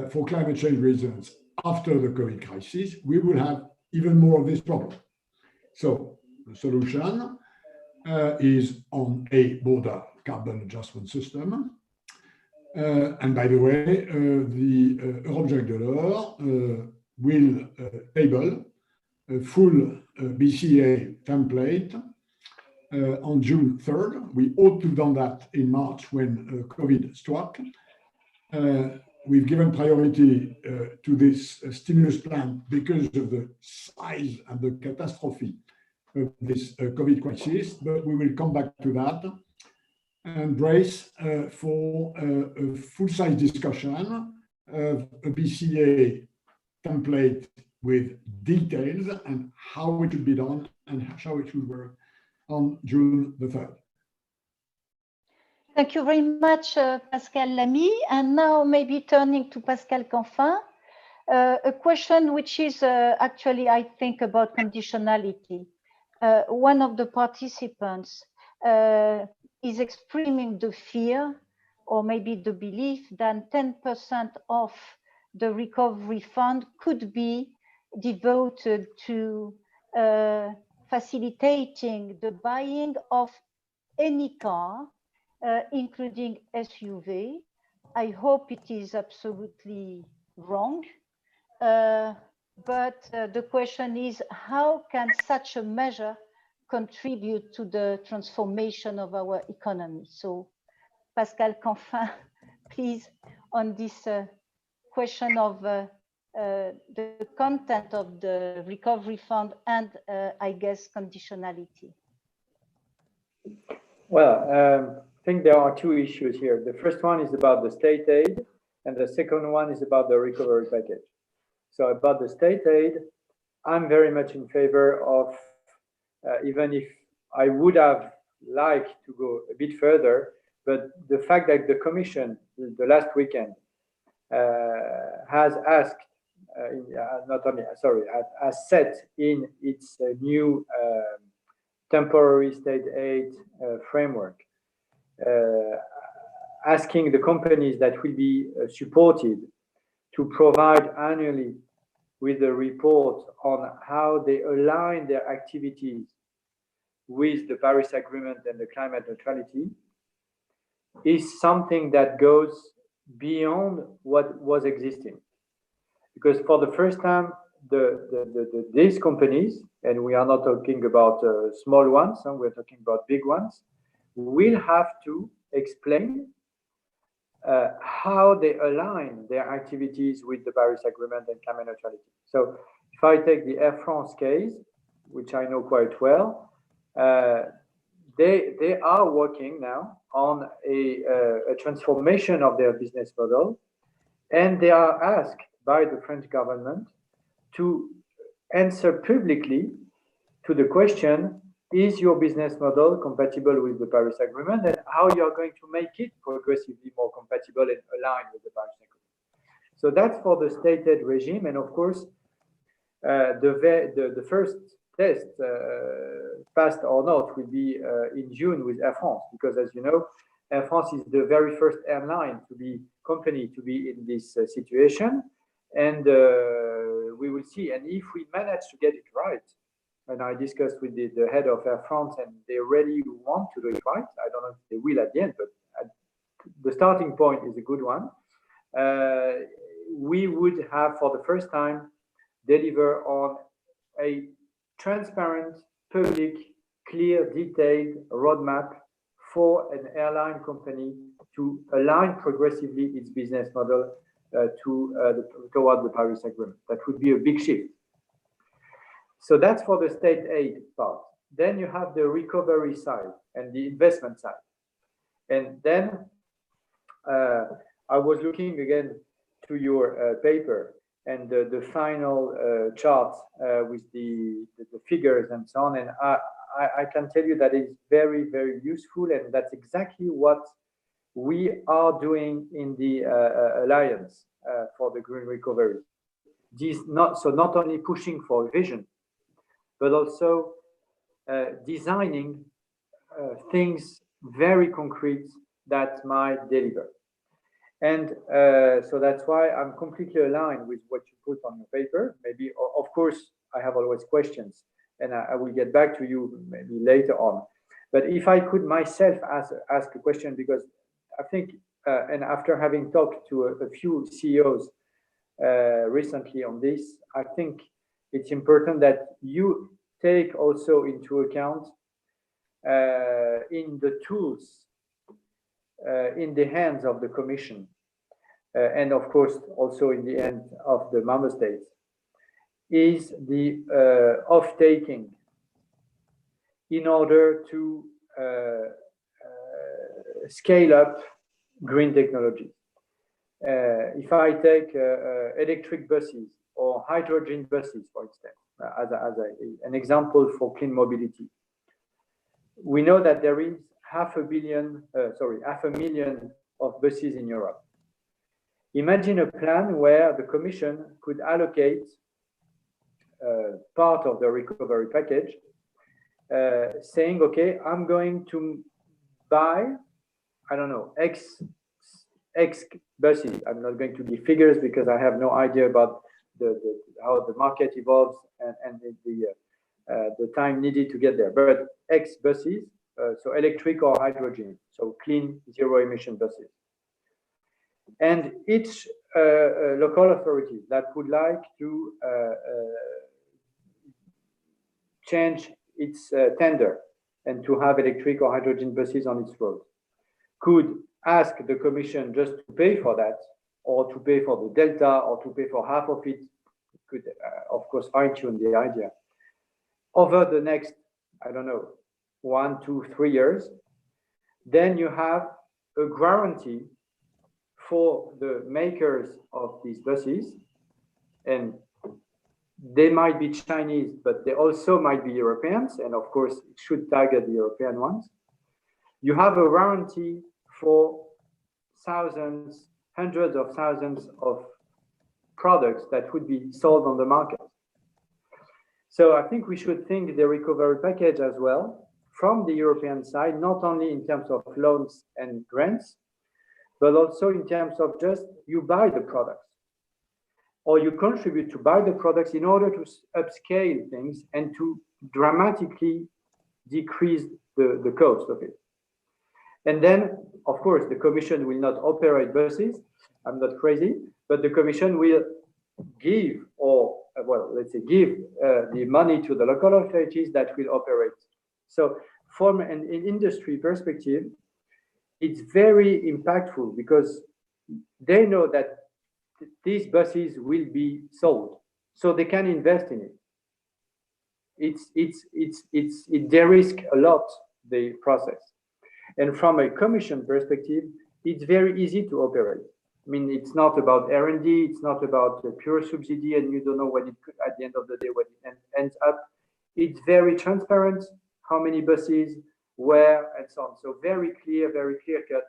for climate change reasons after the COVID crisis, we will have even more of this problem. So the solution is on a border carbon adjustment system. And by the way, the Jacques Delors will table a full BCA template on June 3rd. We ought to have done that in March when COVID struck. We've given priority to this stimulus plan because of the size and the catastrophe of this COVID crisis, but we will come back to that and brace for a full-size discussion of a BCA template with details and how it should be done and how it should work on June the 3rd. Thank you very much, Pascal Lamy. And now maybe turning to Pascal Canfin, a question which is actually, I think, about conditionality. One of the participants is expressing the fear or maybe the belief that 10% of the recovery fund could be devoted to facilitating the buying of any car, including SUV. I hope it is absolutely wrong. But the question is, how can such a measure contribute to the transformation of our economy? So, Pascal Canfin, please, on this question of the content of the recovery fund and, I guess, conditionality. Well, I think there are two issues here. The first one is about the state aid, and the second one is about the recovery package. So about the state aid, I'm very much in favor of, even if I would have liked to go a bit further, but the fact that the Commission, the last weekend, has asked, has set in its new temporary state aid framework, asking the companies that will be supported to provide annually with a report on how they align their activities with the Paris Agreement and the climate neutrality, is something that goes beyond what was existing. Because for the first time, these companies, and we are not talking about small ones, we're talking about big ones, will have to explain how they align their activities with the Paris Agreement and climate neutrality. So if I take the Air France case, which I know quite well, they are working now on a transformation of their business model, and they are asked by the French government to answer publicly to the question, is your business model compatible with the Paris Agreement, and how you are going to make it progressively more compatible and aligned with the Paris Agreement. So that's for the state aid regime, and of course, the first test, passed or not, will be in June with Air France, because as you know, Air France is the very first airline company to be in this situation, and we will see. And if we manage to get it right, and I discussed with the head of Air France, and they really want to do it right. I don't know if they will at the end, but the starting point is a good one. We would have, for the first time, deliver on a transparent, public, clear, detailed roadmap for an airline company to align progressively its business model toward the Paris Agreement. That would be a big shift. So that's for the state aid part. Then you have the recovery side and the investment side. And then I was looking again to your paper and the final chart with the figures and so on. And I can tell you that it's very, very useful. And that's exactly what we are doing in the Alliance for the Green Recovery. Not only pushing for vision, but also designing things very concrete that might deliver. And so that's why I'm completely aligned with what you put on your paper. Maybe, of course, I have always questions, and I will get back to you maybe later on. But if I could myself ask a question, because I think, and after having talked to a few CEOs recently on this, I think it's important that you take also into account in the tools in the hands of the Commission, and of course also in the end of the member states, is the off-taking in order to scale up green technology. If I take electric buses or hydrogen buses, for instance, as an example for clean mobility, we know that there is 500,000 of buses in Europe. Imagine a plan where the Commission could allocate part of the recovery package, saying, okay, I'm going to buy, I don't know, X buses. I'm not going to give figures because I have no idea about how the market evolves and the time needed to get there. But X buses, so electric or hydrogen, so clean zero emission buses. And each local authority that would like to change its tender and to have electric or hydrogen buses on its roads could ask the Commission just to pay for that, or to pay for the delta, or to pay for half of it. Could, of course, fine-tune the idea. Over the next, I don't know, 1, 2, 3 years, then you have a guarantee for the makers of these buses, and they might be Chinese, but they also might be Europeans, and of course, it should target the European ones. You have a warranty for thousands, hundreds of thousands of products that would be sold on the market. So I think we should think the recovery package as well from the European side, not only in terms of loans and grants, but also in terms of just you buy the products or you contribute to buy the products in order to upscale things and to dramatically decrease the cost of it. And then, of course, the Commission will not operate buses. I'm not crazy, but the Commission will give, or well, let's say give the money to the local authorities that will operate. So from an industry perspective, it's very impactful because they know that these buses will be sold, so they can invest in it. It de-risk a lot the process. And from a Commission perspective, it's very easy to operate. I mean, it's not about R&D, it's not about pure subsidy, and you don't know what it could, at the end of the day, what it ends up. It's very transparent, how many buses, where, and so on. So very clear cut.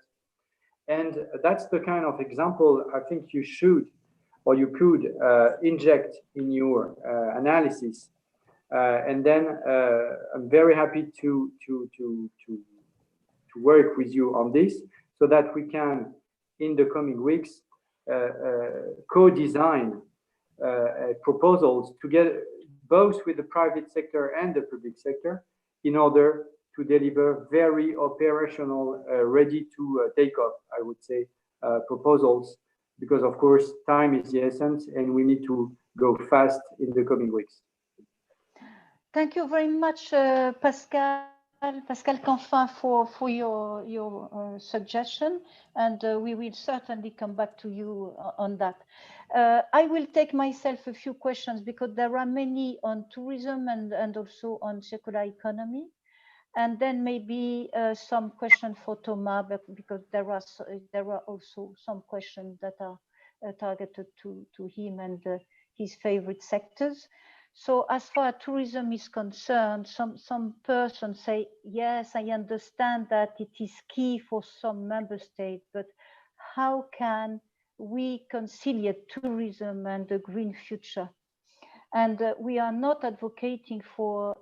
And that's the kind of example I think you should, or you could inject in your analysis. And then I'm very happy to work with you on this so that we can, in the coming weeks, co-design proposals together, both with the private sector and the public sector, in order to deliver very operational, ready to take off, I would say, proposals, because of course, time is the essence and we need to go fast in the coming weeks. Thank you very much, Pascal Canfin, for your suggestion, and we will certainly come back to you on that. I will take myself a few questions because there are many on tourism and also on circular economy, and then maybe some questions for Thomas, because there are also some questions that are targeted to him and his favorite sectors. So as far as tourism is concerned, some persons say, yes, I understand that it is key for some member states, but how can we conciliate tourism and the green future? And we are not advocating for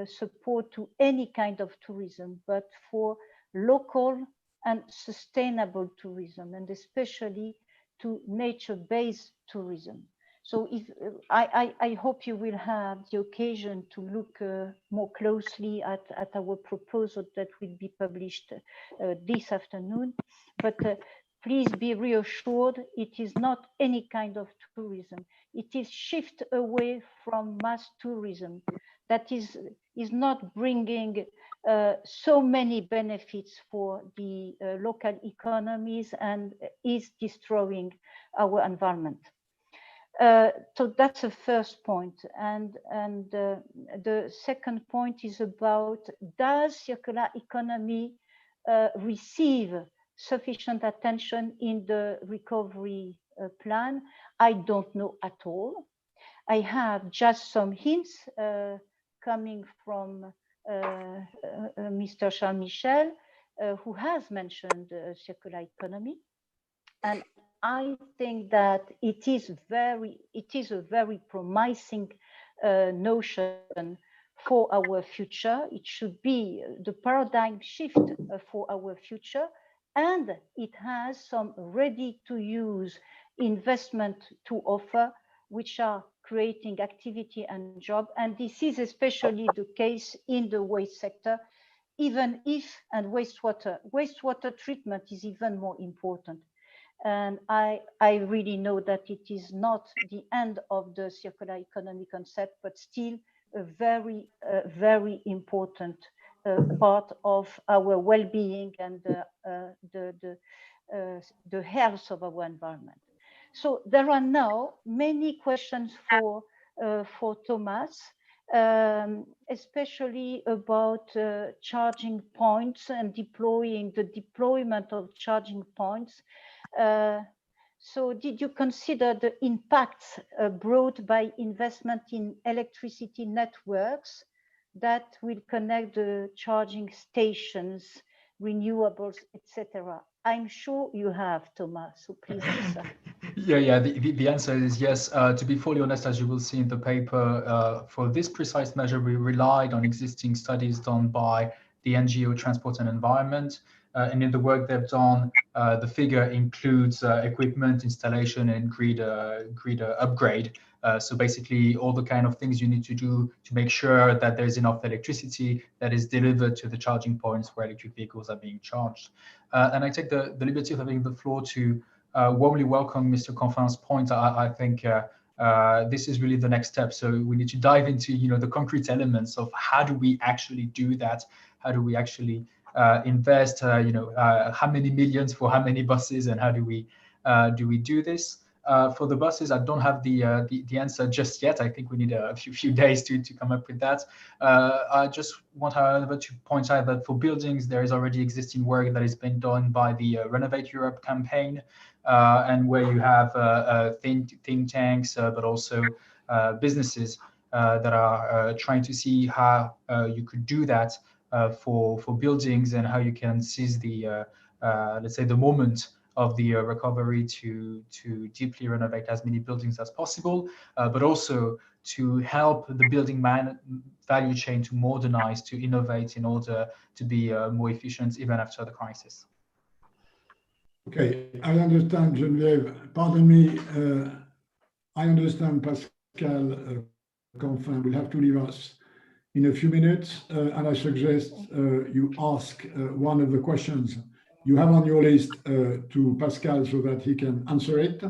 support to any kind of tourism, but for local and sustainable tourism, and especially to nature-based tourism. So if I hope you will have the occasion to look more closely at our proposal that will be published this afternoon. But please be reassured, it is not any kind of tourism. It is shift away from mass tourism that is not bringing so many benefits for the local economies and is destroying our environment. So that's the first point. And the second point is about, does circular economy receive sufficient attention in the recovery plan? I don't know at all. I have just some hints coming from Mr. Charles Michel, who has mentioned circular economy. And I think that it is a very promising notion for our future. It should be the paradigm shift for our future. And it has some ready-to-use investment to offer, which are creating activity and job. And this is especially the case in the waste sector, even if, and wastewater treatment is even more important. And I really know that it is not the end of the circular economy concept, but still a very, very important part of our well-being and the health of our environment. So there are now many questions for Thomas, especially about charging points and the deployment of charging points. So did you consider the impacts brought by investment in electricity networks that will connect the charging stations, renewables, etc.? I'm sure you have, Thomas, so please answer. Yeah, the answer is yes. To be fully honest, as you will see in the paper, for this precise measure, we relied on existing studies done by the NGO Transport and Environment. And in the work they've done, the figure includes equipment installation and grid upgrade. So basically all the kind of things you need to do to make sure that there's enough electricity that is delivered to the charging points where electric vehicles are being charged. And I take the liberty of having the floor to warmly welcome Mr. Canfin's point. I think this is really the next step. So we need to dive into, the concrete elements of how do we actually do that? How do we actually invest? How many millions for how many buses, and how do we do this? For the buses, I don't have the answer just yet. I think we need a few days to come up with that. I just want, however, to point out that for buildings, there is already existing work that has been done by the Renovate Europe campaign, and where you have think tanks, but also businesses that are trying to see how you could do that for buildings, and how you can seize the let's say the moment of the recovery to deeply renovate as many buildings as possible, but also to help the building value chain to modernize, to innovate in order to be more efficient even after the crisis. Okay, I understand, Geneviève. Pardon me. I understand Pascal Canfin will have to leave us in a few minutes, and I suggest you ask one of the questions you have on your list to Pascal so that he can answer it,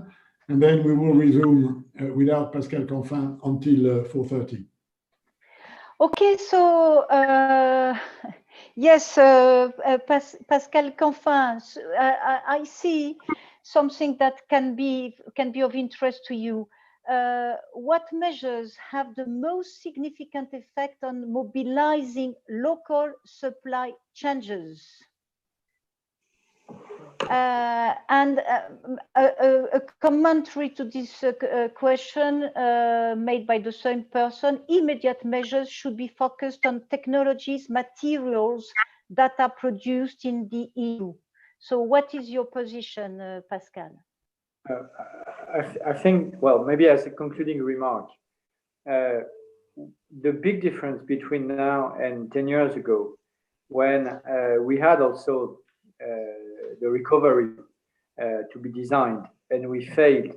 and then we will resume without Pascal Canfin until 4:30. Okay, so yes, Pascal Canfin, I see something that can be of interest to you. What measures have the most significant effect on mobilizing local supply changes? And a commentary to this question made by the same person: immediate measures should be focused on technologies, materials that are produced in the EU. So what is your position, Pascal? I think, well, maybe as a concluding remark, the big difference between now and 10 years ago, when we had also the recovery to be designed, and we failed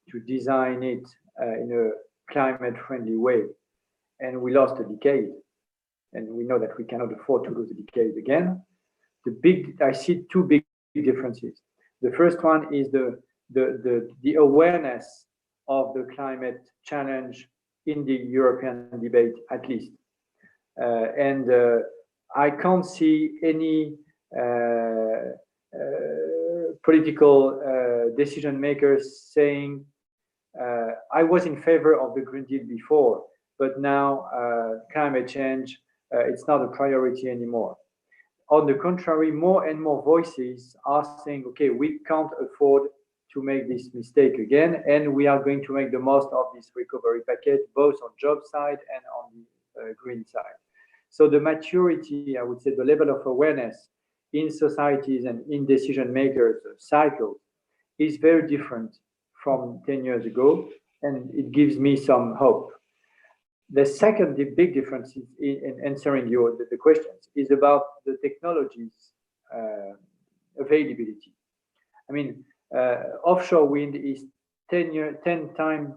to design it in a climate-friendly way, and we lost a decade, and we know that we cannot afford to lose a decade again. I see two big differences. The first one is the awareness of the climate challenge in the European debate, at least, and I can't see any political decision makers saying, I was in favor of the Green Deal before, but now climate change, it's not a priority anymore. On the contrary, more and more voices are saying, okay, we can't afford to make this mistake again, and we are going to make the most of this recovery package, both on job side and on the green side. So the maturity, I would say, the level of awareness in societies and in decision makers cycles is very different from 10 years ago, and it gives me some hope. The second big difference in answering the questions is about the technology's availability. I mean, offshore wind is 10 times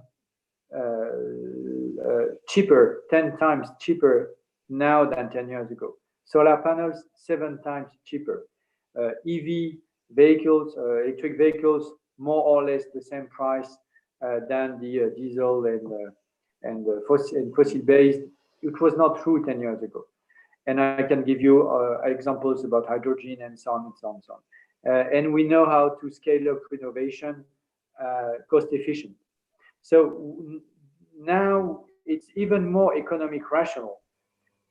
cheaper, 10 times cheaper now than 10 years ago. Solar panels, 7 times cheaper. EV vehicles, electric vehicles, more or less the same price than the diesel and fossil-based. It was not true 10 years ago. And I can give you examples about hydrogen and so on and so on and so on. And we know how to scale up renovation cost efficient. So now it's even more economic rational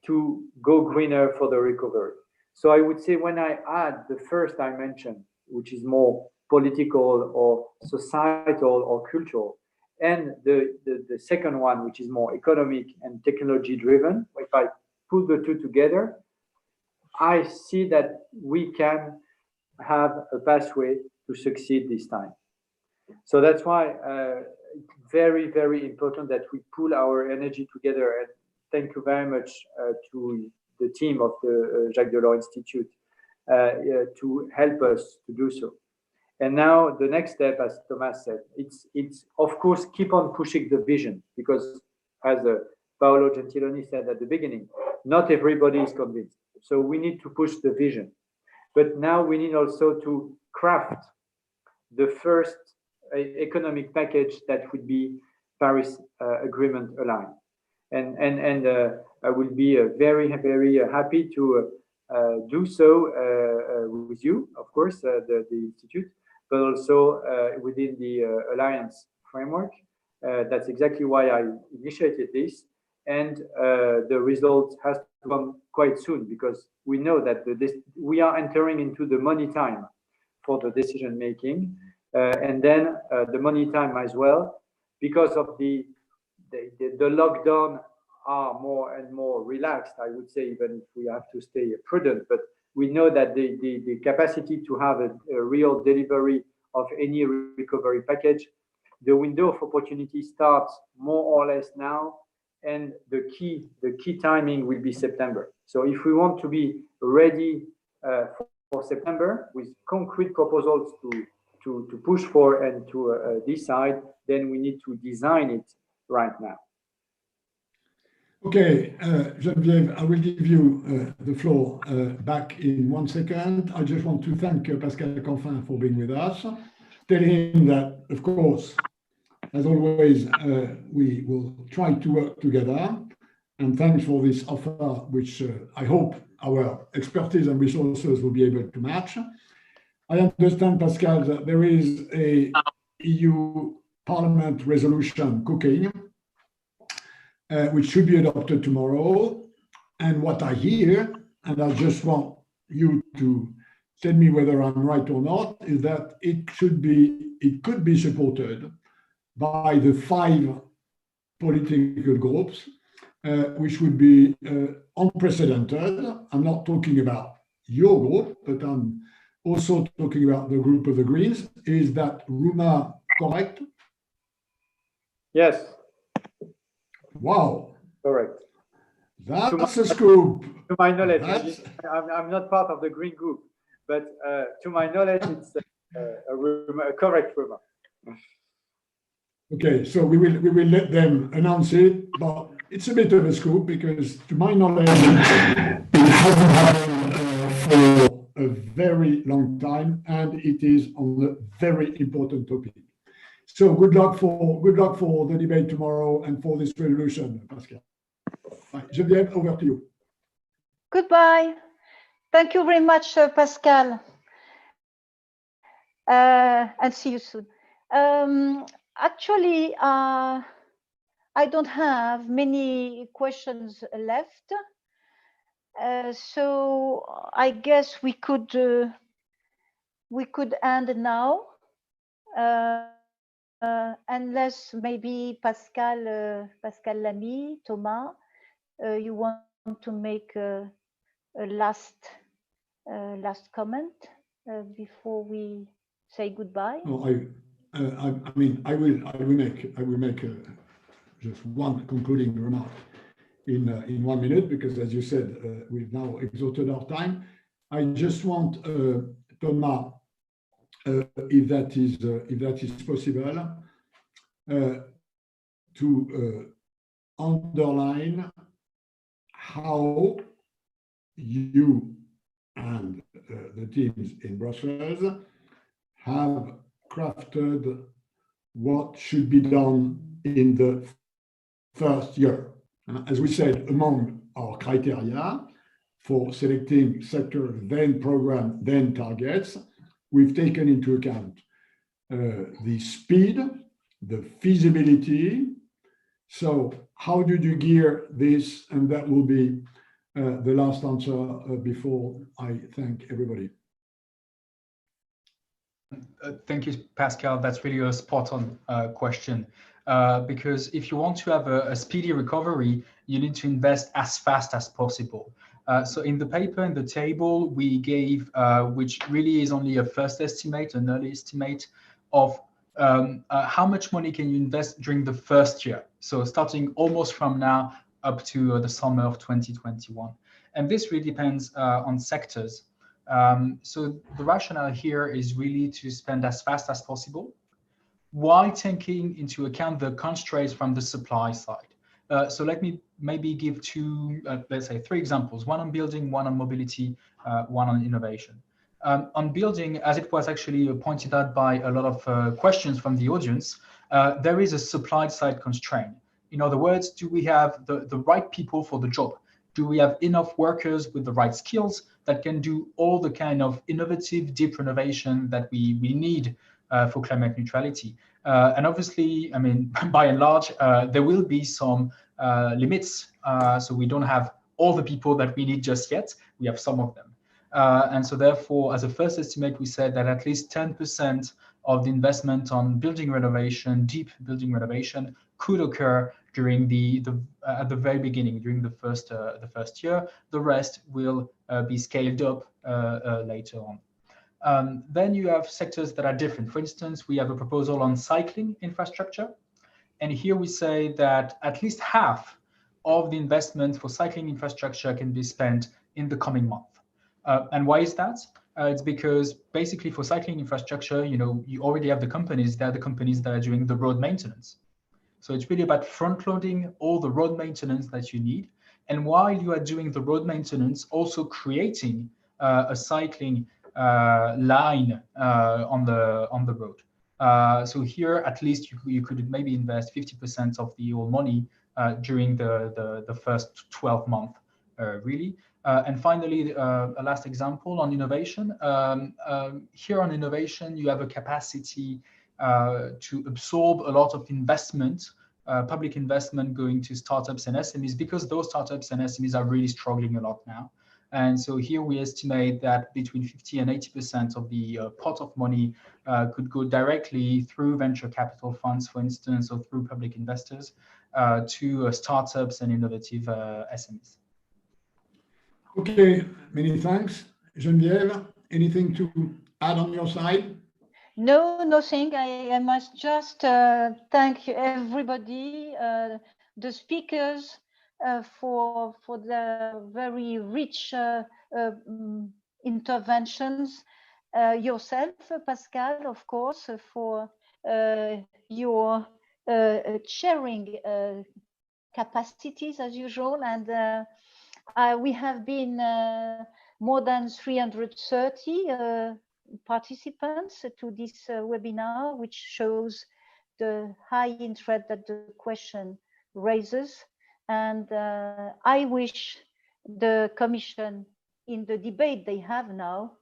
to go greener for the recovery. So I would say when I add the first dimension, which is more political or societal or cultural, and the second one, which is more economic and technology driven, if I put the two together, I see that we can have a pathway to succeed this time. So that's why it's very, very important that we pool our energy together. And thank you very much to the team of the Jacques Delors Institute to help us to do so. And now the next step, as Thomas said, it's of course keep on pushing the vision, because as Paolo Gentiloni said at the beginning, not everybody is convinced. So we need to push the vision. But now we need also to craft the first economic package that would be Paris Agreement aligned. And I will be very, very happy to do so with you, of course, the Institute, but also within the Alliance framework. That's exactly why I initiated this. And the result has to come quite soon, because we know that we are entering into the money time for the decision making. And then the money time as well, because of the lockdown are more and more relaxed, I would say, even if we have to stay prudent. But we know that the capacity to have a real delivery of any recovery package, the window of opportunity starts more or less now, and the key timing will be September. So if we want to be ready for September with concrete proposals to push for and to decide, then we need to design it right now. Okay, Geneviève, I will give you the floor back in 1 second. I just want to thank Pascal Canfin for being with us. Tell him that, of course, as always, we will try to work together. And thanks for this offer, which I hope our expertise and resources will be able to match. I understand, Pascal, that there is a EU Parliament resolution cooking, which should be adopted tomorrow. And what I hear, and I just want you to tell me whether I'm right or not, is that it could be supported by the 5 political groups, which would be unprecedented. I'm not talking about your group, but I'm also talking about the group of the Greens. Is that rumor correct? Yes. Wow. Correct. That's a scoop. To my knowledge, I'm not part of the Green group, but to my knowledge, it's a correct rumor. Okay, so we will let them announce it, but it's a bit of a scoop because, to my knowledge, it hasn't happened for a very long time, and it is on a very important topic. So good luck for the debate tomorrow and for this resolution, Pascal. Geneviève, over to you. Goodbye. Thank you very much, Pascal. And see you soon. Actually, I don't have many questions left. So I guess we could end now. Unless maybe Pascal Lamy, Thomas, you want to make a last comment before we say goodbye? No, I mean, I will make just one concluding remark. in 1 minute, because as you said, we've now exhausted our time. I just want Thomas, if that is possible, to underline how you and the teams in Brussels have crafted what should be done in the first year. As we said, among our criteria for selecting sector, then program, then targets, we've taken into account the speed, the feasibility. So how did you gear this? And that will be the last answer before I thank everybody. Thank you, Pascal. That's really a spot-on question. Because if you want to have a speedy recovery, you need to invest as fast as possible. So in the paper, in the table, we gave, which really is only a first estimate, an early estimate of how much money can you invest during the first year. So starting almost from now up to the summer of 2021. And this really depends on sectors. So the rationale here is really to spend as fast as possible, while taking into account the constraints from the supply side. So let me maybe give two, let's say 3 examples, one on building, one on mobility, one on innovation. On building, as it was actually pointed out by a lot of questions from the audience, there is a supply side constraint. In other words, do we have the right people for the job? Do we have enough workers with the right skills that can do all the kind of innovative, deep renovation that we need for climate neutrality? And obviously, I mean, by and large, there will be some limits. So we don't have all the people that we need just yet. We have some of them. And so therefore, as a first estimate, we said that at least 10% of the investment on building renovation, deep building renovation, could occur during at the very beginning, during the first year. The rest will be scaled up later on. Then you have sectors that are different. For instance, we have a proposal on cycling infrastructure. And here we say that at least half of the investment for cycling infrastructure can be spent in the coming month. And why is that? It's because basically for cycling infrastructure, you already have the companies. They're the companies that are doing the road maintenance. So it's really about front-loading all the road maintenance that you need. And while you are doing the road maintenance, also creating a cycling line on the road. So here, at least you could maybe invest 50% of the whole money during the first 12 months, really. And finally, a last example on innovation. Here on innovation, you have a capacity to absorb a lot of investment, public investment going to startups and SMEs, because those startups and SMEs are really struggling a lot now. And so here we estimate that between 50 and 80% of the pot of money could go directly through venture capital funds, for instance, or through public investors to startups and innovative SMEs. Okay, many thanks. Geneviève, anything to add on your side? No, nothing. I must just thank everybody, the speakers, for the very rich interventions. Yourself, Pascal, of course, for your sharing capacities as usual. And we have been more than 330 participants to this webinar, which shows the high interest that the question raises. And I wish the Commission, in the debate they have now,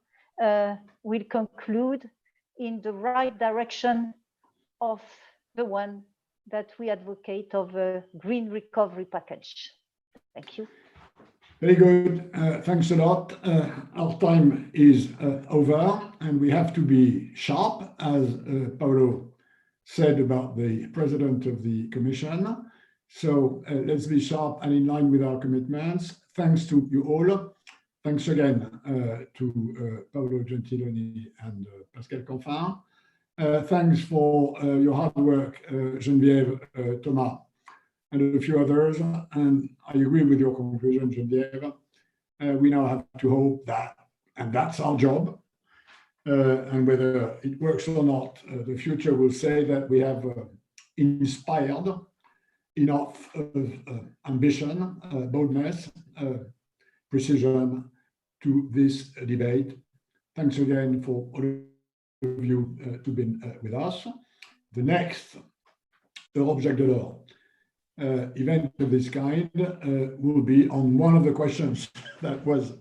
will conclude in the right direction of the one that we advocate of a green recovery package. Thank you. Very good. Thanks a lot. Our time is over, and we have to be sharp, as Paolo said about the President of the Commission. So let's be sharp and in line with our commitments. Thanks to you all. Thanks again to Paolo Gentiloni and Pascal Canfin. Thanks for your hard work, Geneviève, Thomas, and a few others. And I agree with your conclusion, Geneviève. We now have to hope that, and that's our job, and whether it works or not, the future will say that we have inspired enough ambition, boldness, precision to this debate. Thanks again for all of you to be with us. The next Jacques Delors event of this kind will be on one of the questions that was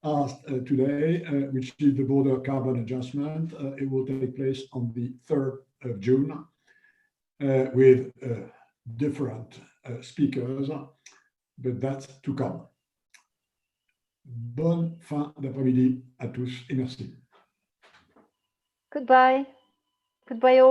asked today, which is the border carbon adjustment. It will take place on the 3rd of June with different speakers, but that's to come. Bonne fin d'après-midi à tous et merci. Goodbye. Goodbye all.